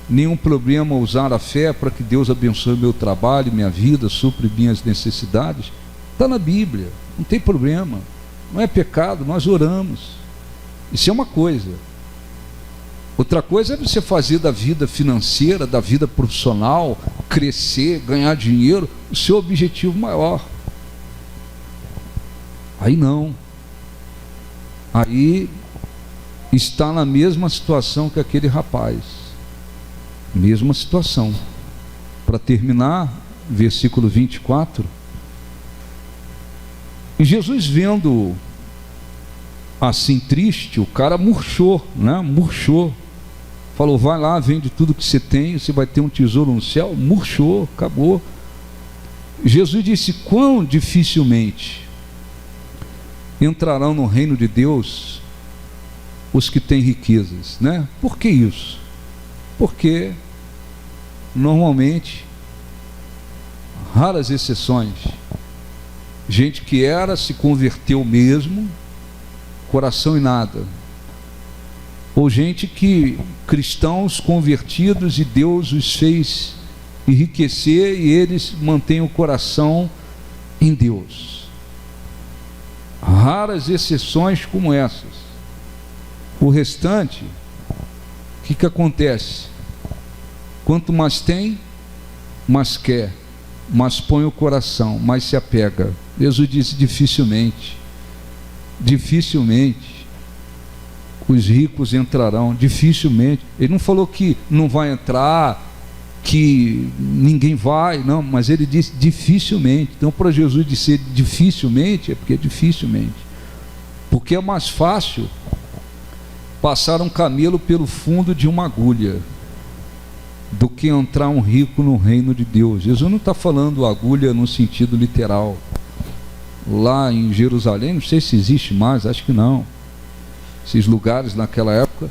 nenhum problema usar a fé para que Deus abençoe meu trabalho, minha vida, supre minhas necessidades. Está na Bíblia, não tem problema, não é pecado, nós oramos. Isso é uma coisa. Outra coisa é você fazer da vida financeira, da vida profissional, crescer, ganhar dinheiro, o seu objetivo maior. Aí não. Aí está na mesma situação que aquele rapaz. Mesma situação. Para terminar, versículo 24. E Jesus, vendo assim triste, o cara murchou, né? Murchou. Falou: vai lá, vende tudo que você tem, você vai ter um tesouro no céu. Murchou, acabou. Jesus disse: quão dificilmente entrarão no reino de Deus os que têm riquezas, né? Por que isso? Porque normalmente, raras exceções, gente que se converteu mesmo, coração e nada, ou gente que, cristãos convertidos, e Deus os fez enriquecer e eles mantêm o coração em Deus. Raras exceções como essas. O restante, o que acontece? Quanto mais tem, mais quer, mais põe o coração, mais se apega. Jesus disse: dificilmente os ricos entrarão, dificilmente. Ele não falou que não vai entrar, que ninguém vai, não, mas ele disse dificilmente. Então, para Jesus dizer dificilmente, é porque é dificilmente. Porque é mais fácil passar um camelo pelo fundo de uma agulha do que entrar um rico no reino de Deus. Jesus não está falando agulha no sentido literal. Lá em Jerusalém, não sei se existe mais, acho que não. Esses lugares naquela época,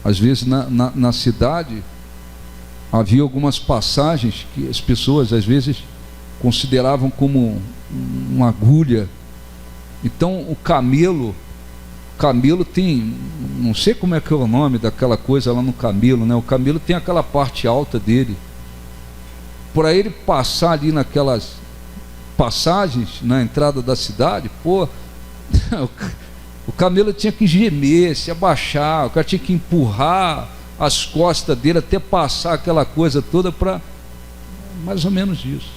às vezes na cidade, havia algumas passagens que as pessoas às vezes consideravam como uma agulha. Então o camelo tem, não sei como é que é o nome daquela coisa lá no camelo, né? O camelo tem aquela parte alta dele. Para ele passar ali naquelas passagens na entrada da cidade, o camelo tinha que gemer, se abaixar, o cara tinha que empurrar as costas dele até passar aquela coisa toda, para mais ou menos isso.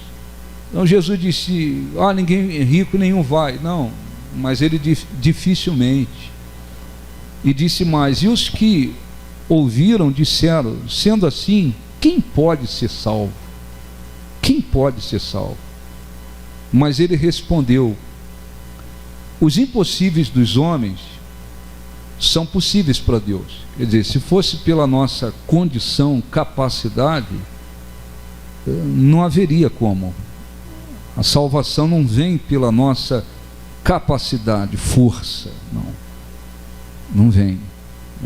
Então Jesus disse: ninguém rico nenhum vai. Não, mas ele dificilmente. E disse mais: e os que ouviram disseram: sendo assim, quem pode ser salvo? Quem pode ser salvo? Mas ele respondeu: os impossíveis dos homens são possíveis para Deus. Quer dizer, se fosse pela nossa condição, capacidade, não haveria como. A salvação não vem pela nossa capacidade, força, não vem.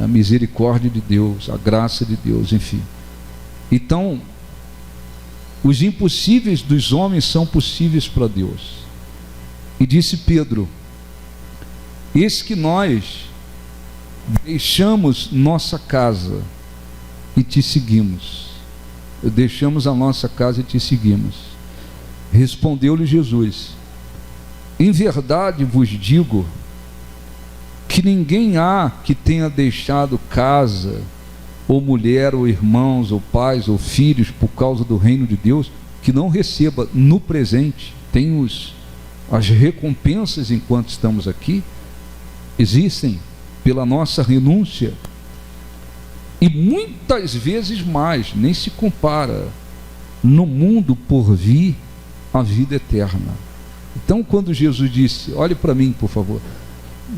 A misericórdia de Deus, a graça de Deus, enfim. Então, os impossíveis dos homens são possíveis para Deus. E disse Pedro: eis que nós deixamos nossa casa e te seguimos. Deixamos a nossa casa e te seguimos. Respondeu-lhe Jesus: em verdade vos digo que ninguém há que tenha deixado casa, ou mulher, ou irmãos, ou pais, ou filhos, por causa do reino de Deus, que não receba no presente. Tem as recompensas enquanto estamos aqui, existem pela nossa renúncia, e muitas vezes mais, nem se compara, no mundo por vir a vida eterna. Então, quando Jesus disse: olhe para mim, por favor,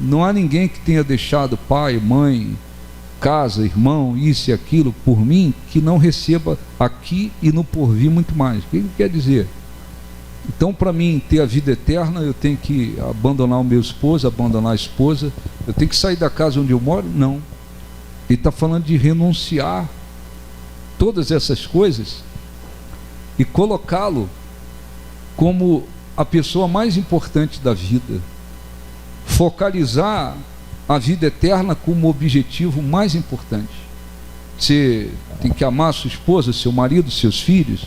não há ninguém que tenha deixado pai, mãe, casa, irmão, isso e aquilo por mim, que não receba aqui e no porvir muito mais. O que ele quer dizer? Então, para mim ter a vida eterna, eu tenho que abandonar o meu esposo, abandonar a esposa, eu tenho que sair da casa onde eu moro? Não. Ele está falando de renunciar todas essas coisas e colocá-lo como a pessoa mais importante da vida, focalizar a vida eterna como objetivo mais importante. Você tem que amar sua esposa, seu marido, seus filhos,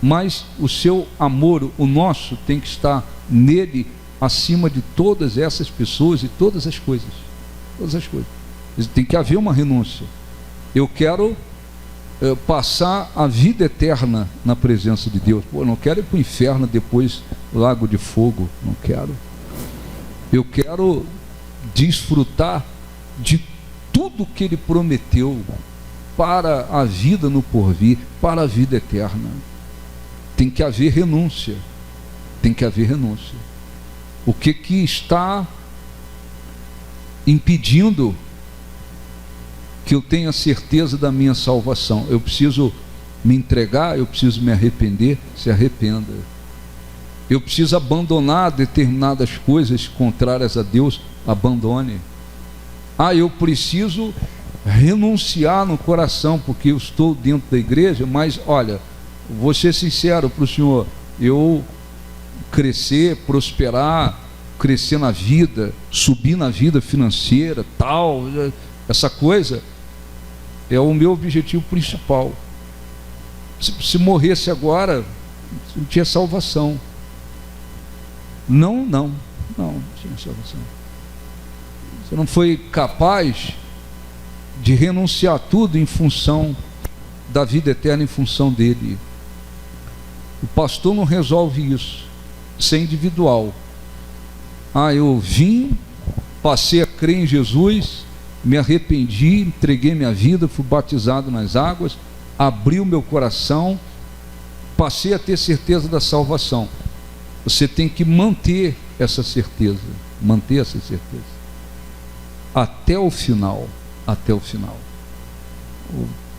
mas o seu amor, o nosso, tem que estar nele acima de todas essas pessoas e todas as coisas. Todas as coisas. Tem que haver uma renúncia. Eu quero passar a vida eterna na presença de Deus. Não quero ir para o inferno depois, lago de fogo. Não quero. Eu quero desfrutar de tudo que Ele prometeu para a vida no porvir, para a vida eterna. Tem que haver renúncia. Tem que haver renúncia. O que está impedindo que eu tenha certeza da minha salvação? Eu preciso me entregar, eu preciso me arrepender. Se arrependa. Eu preciso abandonar determinadas coisas contrárias a Deus. Abandone. Eu preciso renunciar no coração, porque eu estou dentro da igreja, mas olha, vou ser sincero para o senhor, eu crescer, prosperar, crescer na vida, subir na vida financeira, tal, essa coisa é o meu objetivo principal. Se morresse agora, não tinha salvação. Não tinha salvação. Você não foi capaz de renunciar tudo em função da vida eterna, em função dele. O pastor não resolve isso. Isso é individual. Eu vim, passei a crer em Jesus, me arrependi, entreguei minha vida, fui batizado nas águas, abri o meu coração, passei a ter certeza da salvação. Você tem que manter essa certeza, até o final,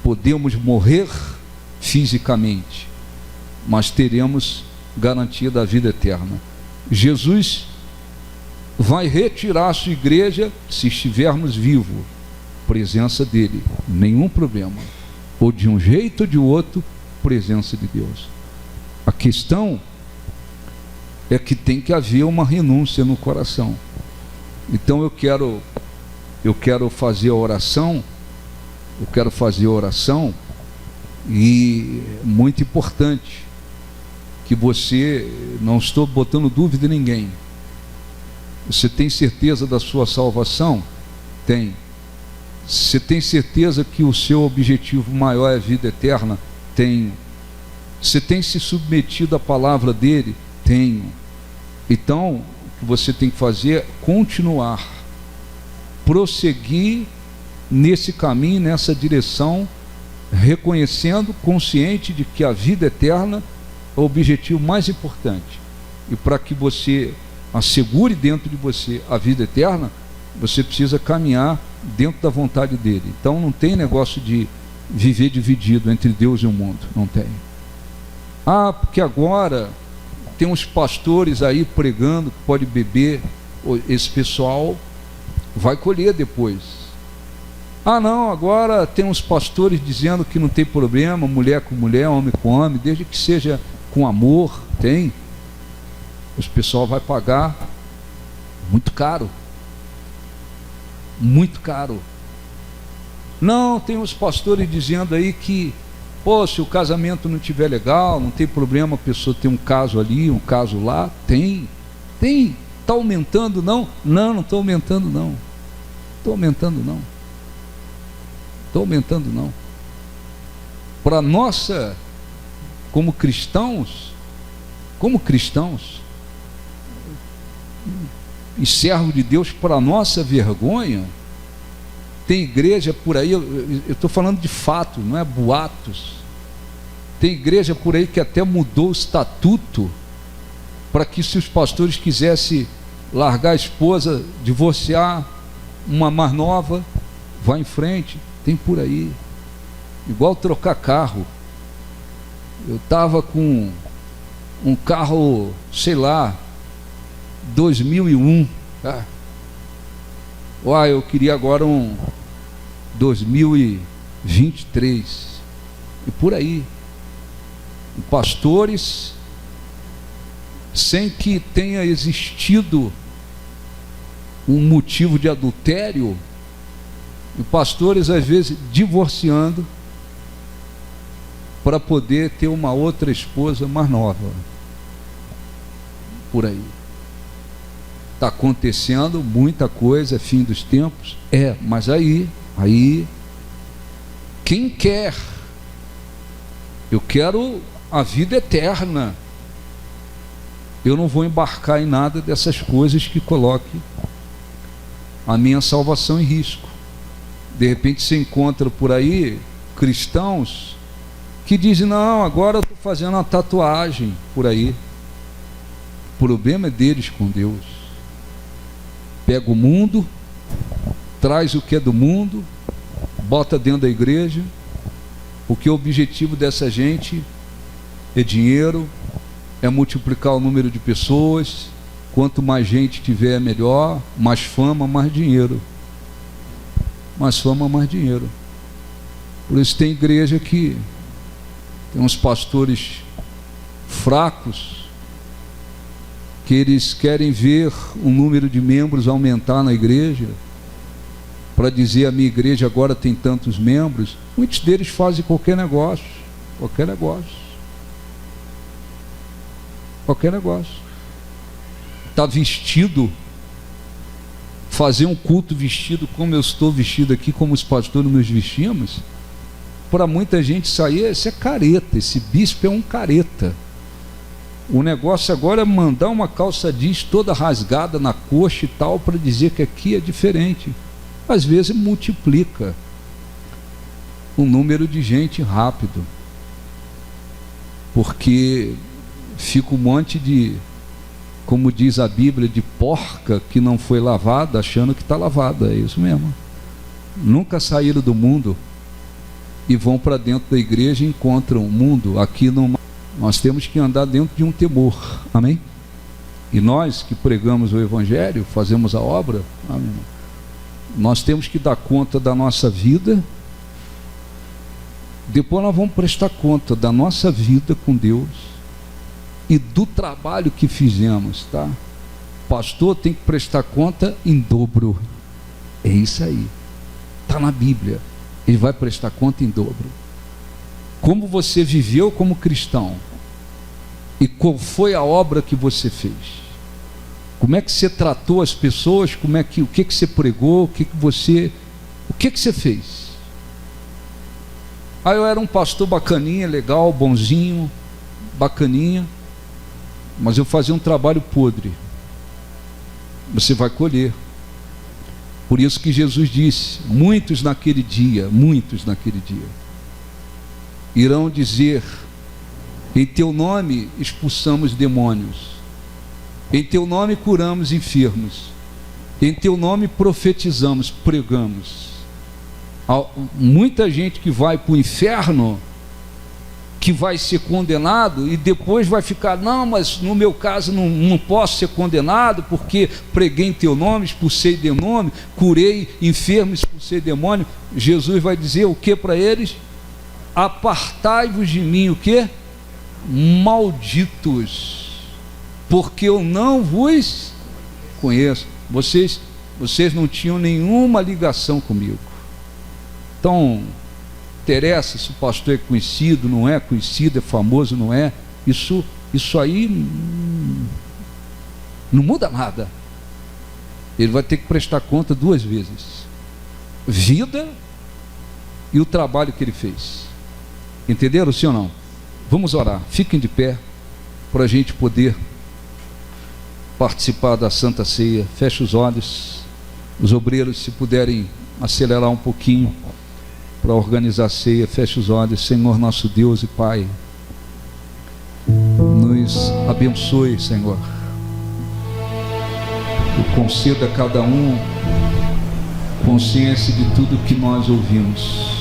Podemos morrer fisicamente, mas teremos garantia da vida eterna. Jesus vai retirar a sua igreja se estivermos vivos, presença dele, nenhum problema, ou de um jeito ou de outro, presença de Deus. A questão é que tem que haver uma renúncia no coração. Então eu quero fazer a oração, e muito importante que você, não estou botando dúvida em ninguém, você tem certeza da sua salvação? Tem. Você tem certeza que o seu objetivo maior é a vida eterna? Tenho. Você tem se submetido à palavra dele? Tenho. Então, o que você tem que fazer é continuar, prosseguir nesse caminho, nessa direção, reconhecendo, consciente de que a vida eterna é o objetivo mais importante. E para que você assegure dentro de você a vida eterna, você precisa caminhar dentro da vontade dele. Então não tem negócio de viver dividido entre Deus e o mundo, não tem. Ah, porque agora tem uns pastores aí pregando que pode beber, esse pessoal vai colher depois. Ah não, agora tem uns pastores dizendo que não tem problema, mulher com mulher, homem com homem, desde que seja com amor. Tem. O pessoal vai pagar muito caro. Muito caro. Não, tem uns pastores dizendo aí que, pô, se o casamento não estiver legal, não tem problema a pessoa ter um caso ali, um caso lá. Tem. Está aumentando não? Não está aumentando não. Estou aumentando não. Estou aumentando não. Para nossa, como cristãos, e servo de Deus, para nossa vergonha, tem igreja por aí, eu estou falando de fato, não é boatos, tem igreja por aí que até mudou o estatuto, para que se os pastores quisessem largar a esposa, divorciar, uma mais nova, vá em frente. Tem por aí, igual trocar carro. Eu estava com um carro, sei lá, 2001, tá? Eu queria agora um 2023, e por aí, pastores, sem que tenha existido um motivo de adultério, e pastores às vezes divorciando para poder ter uma outra esposa mais nova, por aí. Está acontecendo muita coisa, fim dos tempos, mas aí, quem quer? Eu quero a vida eterna. Eu não vou embarcar em nada dessas coisas que coloquem a minha salvação em risco. De repente você encontra por aí cristãos que dizem, não, agora eu estou fazendo uma tatuagem por aí. O problema é deles com Deus. Pega o mundo, traz o que é do mundo, bota dentro da igreja, porque o objetivo dessa gente é dinheiro, é multiplicar o número de pessoas. Quanto mais gente tiver, melhor. Mais fama, mais dinheiro. Mais fama, mais dinheiro. Por isso tem igreja que tem uns pastores fracos, que eles querem ver o número de membros aumentar na igreja, para dizer, a minha igreja agora tem tantos membros. Muitos deles fazem qualquer negócio. Está vestido, fazer um culto vestido como eu estou vestido aqui, como os pastores nos vestimos, para muita gente sair, esse é careta, esse bispo é um careta. O negócio agora é mandar uma calça jeans toda rasgada na coxa e tal, para dizer que aqui é diferente. Às vezes multiplica o número de gente rápido, porque fica um monte de, como diz a Bíblia, de porca que não foi lavada, achando que está lavada. É isso mesmo. Nunca saíram do mundo e vão para dentro da igreja e encontram o mundo. Aqui nós temos que andar dentro de um temor, amém? E nós que pregamos o Evangelho, fazemos a obra, amém? Nós temos que dar conta da nossa vida, depois nós vamos prestar conta da nossa vida com Deus e do trabalho que fizemos, tá? Pastor tem que prestar conta em dobro, é isso aí, está na Bíblia, ele vai prestar conta em dobro. Como você viveu como cristão e qual foi a obra que você fez, como é que você tratou as pessoas, o que você pregou, o que você O que você fez? Eu era um pastor bacaninha, legal, bonzinho, bacaninha, mas eu fazia um trabalho podre. Você vai colher. Por isso que Jesus disse: muitos naquele dia, irão dizer: em teu nome expulsamos demônios, em teu nome curamos enfermos, em teu nome profetizamos, pregamos. Há muita gente que vai para o inferno, que vai ser condenado e depois vai ficar: não, mas no meu caso não posso ser condenado porque preguei em teu nome, expulsei demônio, curei enfermos, expulsei demônio. Jesus vai dizer o que para eles? Apartai-vos de mim, o que? Malditos, porque eu não vos conheço. Vocês não tinham nenhuma ligação comigo. Então, interessa se o pastor é conhecido, não é conhecido, é famoso, não é. Isso aí não muda nada. Ele vai ter que prestar conta duas vezes: vida e o trabalho que ele fez. Entenderam, sim ou não? Vamos orar. Fiquem de pé para a gente poder participar da Santa Ceia. Feche os olhos. Os obreiros, se puderem acelerar um pouquinho para organizar a ceia, feche os olhos. Senhor nosso Deus e Pai, nos abençoe, Senhor, e conceda a cada um consciência de tudo que nós ouvimos.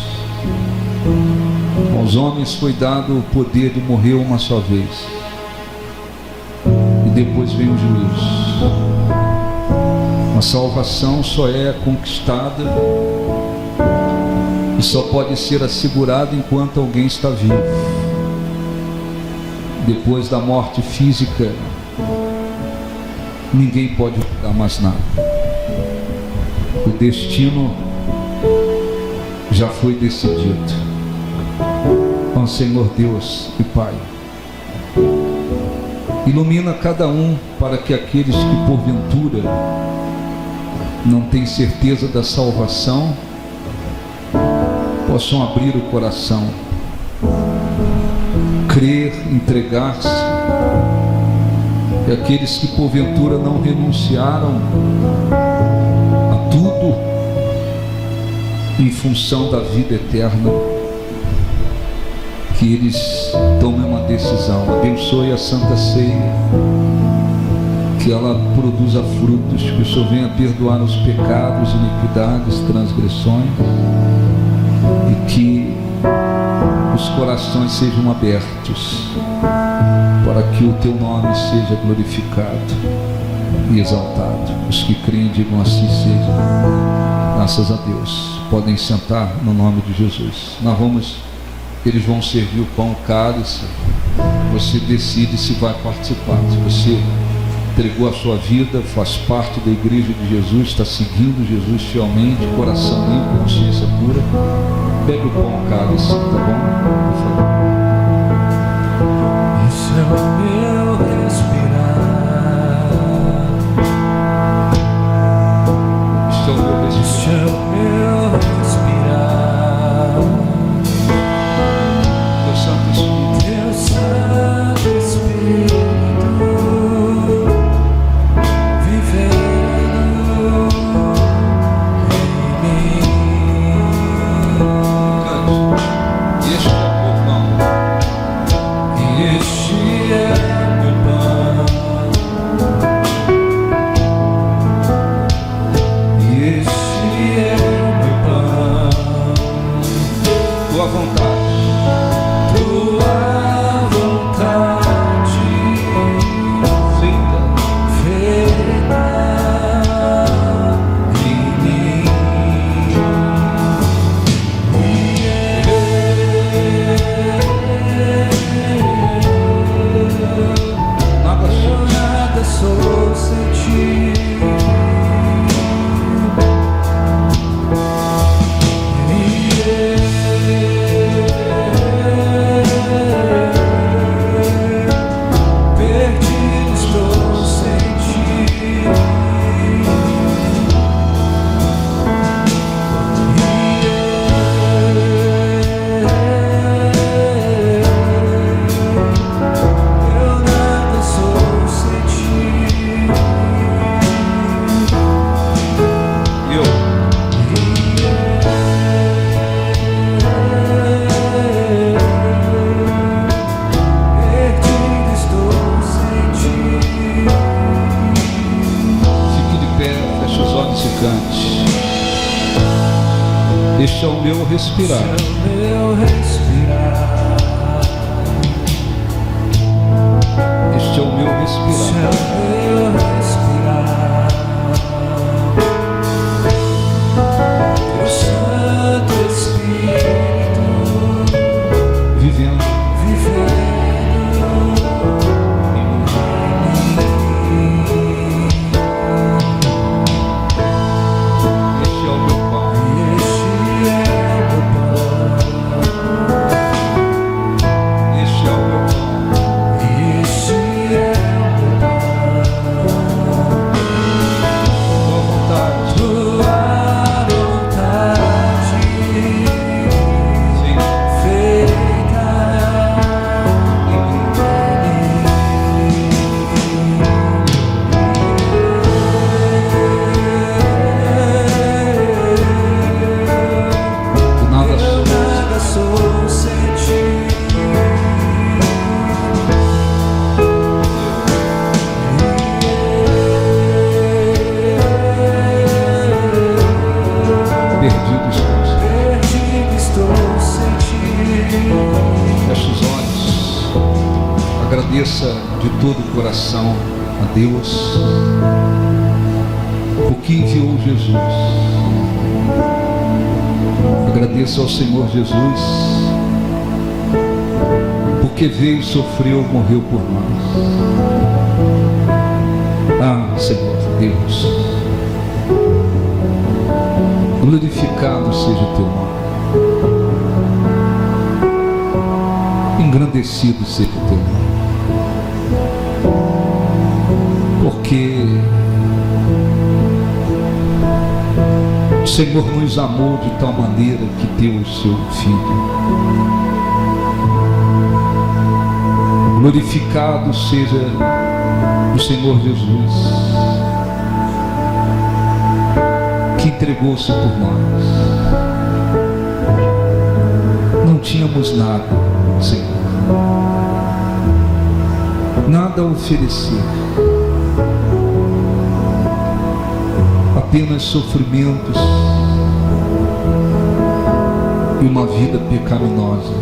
Aos homens foi dado o poder de morrer uma só vez, e depois vem o juízo. A salvação só é conquistada e só pode ser assegurado enquanto alguém está vivo. Depois da morte física, ninguém pode dar mais nada. O destino já foi decidido. Ó Senhor Deus e Pai, ilumina cada um para que aqueles que porventura não têm certeza da salvação possam abrir o coração, crer, entregar-se. E aqueles que porventura não renunciaram a tudo em função da vida eterna, que eles tomem uma decisão. Abençoe a Santa Ceia, que ela produza frutos, que o Senhor venha perdoar os pecados, iniquidades, transgressões, e que os corações sejam abertos para que o teu nome seja glorificado e exaltado. Os que creem digam: assim seja. Graças a Deus. Podem sentar no nome de Jesus. Eles vão servir o pão, o cálice. Você decide se vai participar. Se você entregou a sua vida, faz parte da igreja de Jesus, está seguindo Jesus fielmente, coração limpo, consciência pura, bebe o pão, o cálice, tá bom? Por favor. Esse é o meu respirar. Este é o meu respirar. Este é o meu respirar. Teu Santo Espírito. Teu Santo Espírito vivendo em mim. Este é o meu pão. Este é o meu respirar. Este é o meu respirar. Teu Santo Espírito Vivendo este é o meu pão. Este é o meu pão. Tua vontade. Sim. feita Nada sou. nada sou sem ti. Perdido estou. Perdido estou sem ti. Feche os olhos. Agradeça de todo o coração a Deus por que enviou Jesus. Agradeça ao Senhor Jesus porque veio, sofreu, morreu por nós. Ah, Senhor Deus, glorificado seja o teu nome. Engrandecido seja o teu nome. Porque o Senhor nos amou de tal maneira que deu o seu Filho. Glorificado seja o Senhor Jesus, que entregou-se por nós. Não tínhamos nada, Senhor, nada a oferecer, apenas sofrimentos e uma vida pecaminosa.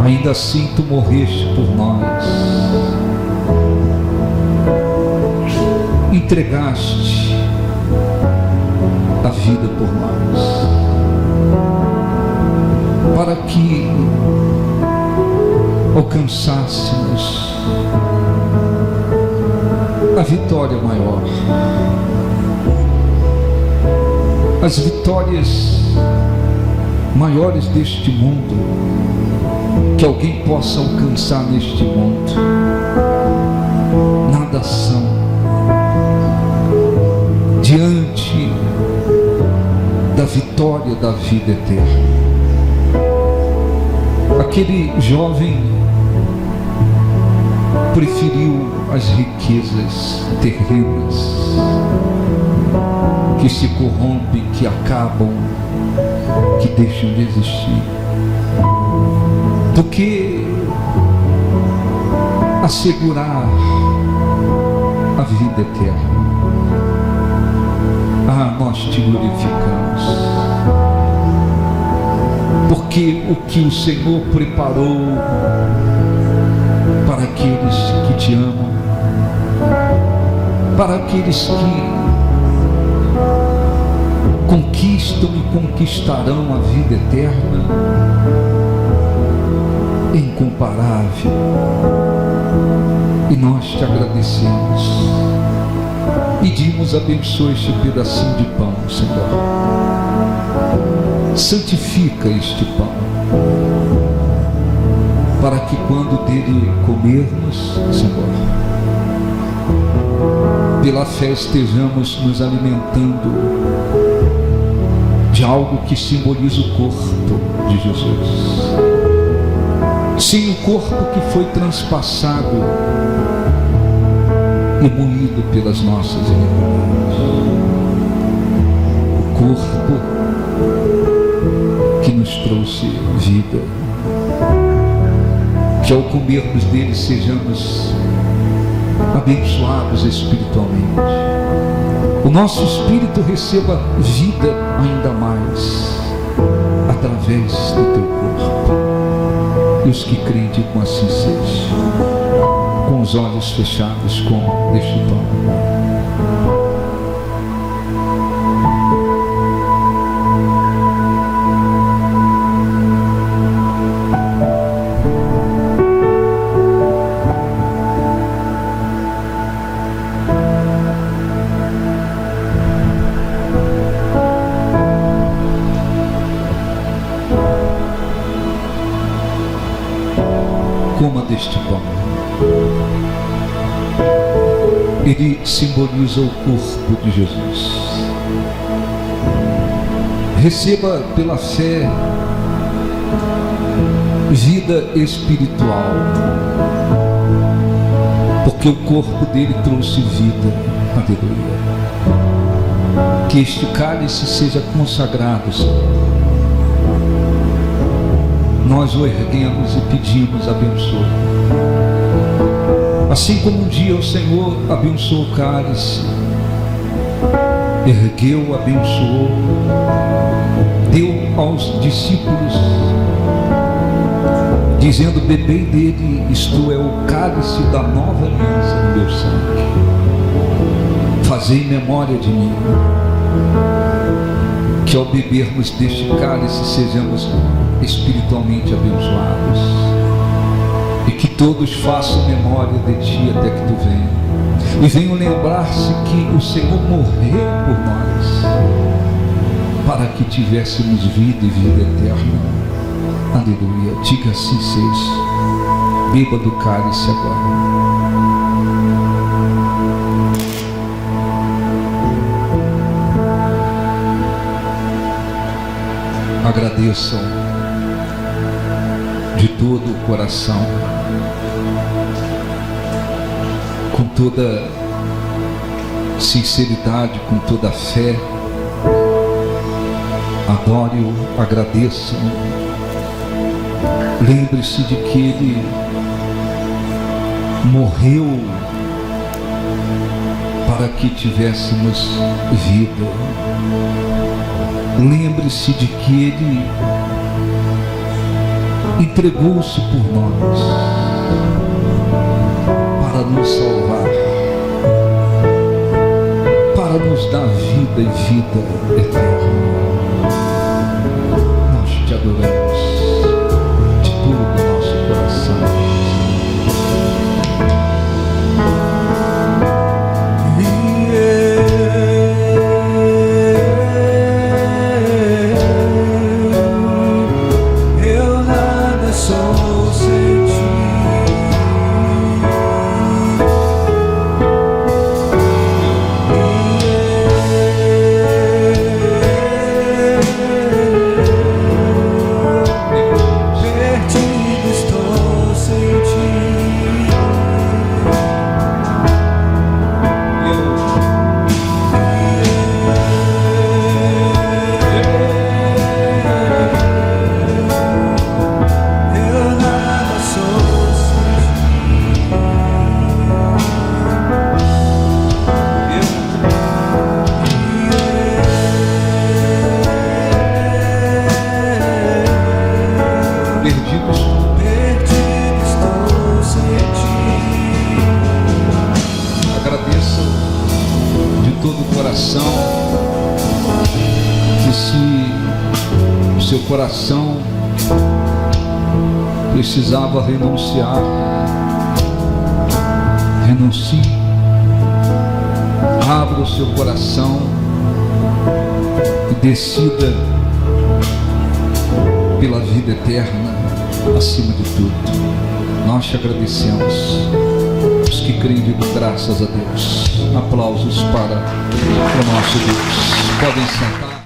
Ainda assim tu morreste por nós, entregaste a vida por nós, para que alcançássemos a vitória maior, as vitórias maiores deste mundo que alguém possa alcançar neste mundo, nada são diante da vitória da vida eterna. Aquele jovem preferiu as riquezas terrenas que se corrompem, que acabam, que deixam de existir, do que assegurar a vida eterna. Ah, nós te glorificamos, porque o que o Senhor preparou para aqueles que te amam, para aqueles que conquistam e conquistarão a vida eterna, é incomparável. E nós te agradecemos. Pedimos, abençoa este pedacinho de pão, Senhor. Santifica este pão, para que quando dele comermos, Senhor, pela fé estejamos nos alimentando de algo que simboliza o corpo de Jesus. Sim, o corpo que foi transpassado e moído pelas nossas iniquidades. O corpo que nos trouxe vida. Que ao comermos dele sejamos abençoados espiritualmente. o nosso espírito receba vida ainda mais através do teu corpo. E os que creem, digam assim seja, com os olhos fechados, como deste pão. Coma deste pão. Ele simboliza o corpo de Jesus. Receba pela fé vida espiritual, porque o corpo dele trouxe vida. Aleluia. Que este cálice seja consagrado, Senhor. Nós o erguemos e pedimos, abençoa. Assim como um dia o Senhor abençoou o cálice, ergueu, abençoou, deu aos discípulos, dizendo: bebei dele, isto é o cálice da nova aliança no meu sangue. Fazei memória de mim. Que ao bebermos deste cálice sejamos espiritualmente abençoados, e que todos façam memória de ti até que tu venha, e venham lembrar-se que o Senhor morreu por nós para que tivéssemos vida e vida eterna. Aleluia. Diga assim seja. Beba do cálice agora. Agradeçam de todo o coração, com toda sinceridade, com toda fé. Adore-o, agradeçam. Lembre-se de que ele morreu para que tivéssemos vida. Lembre-se de que ele entregou-se por nós para nos salvar, para nos dar vida e vida eterna. Nós te adoramos de todo o nosso coração. E se o seu coração precisava renunciar, renuncie. Abra o seu coração e decida pela vida eterna acima de tudo. Nós te agradecemos. Os que creem, digam graças a Deus. Aplausos para o nosso Deus. Podem sentar.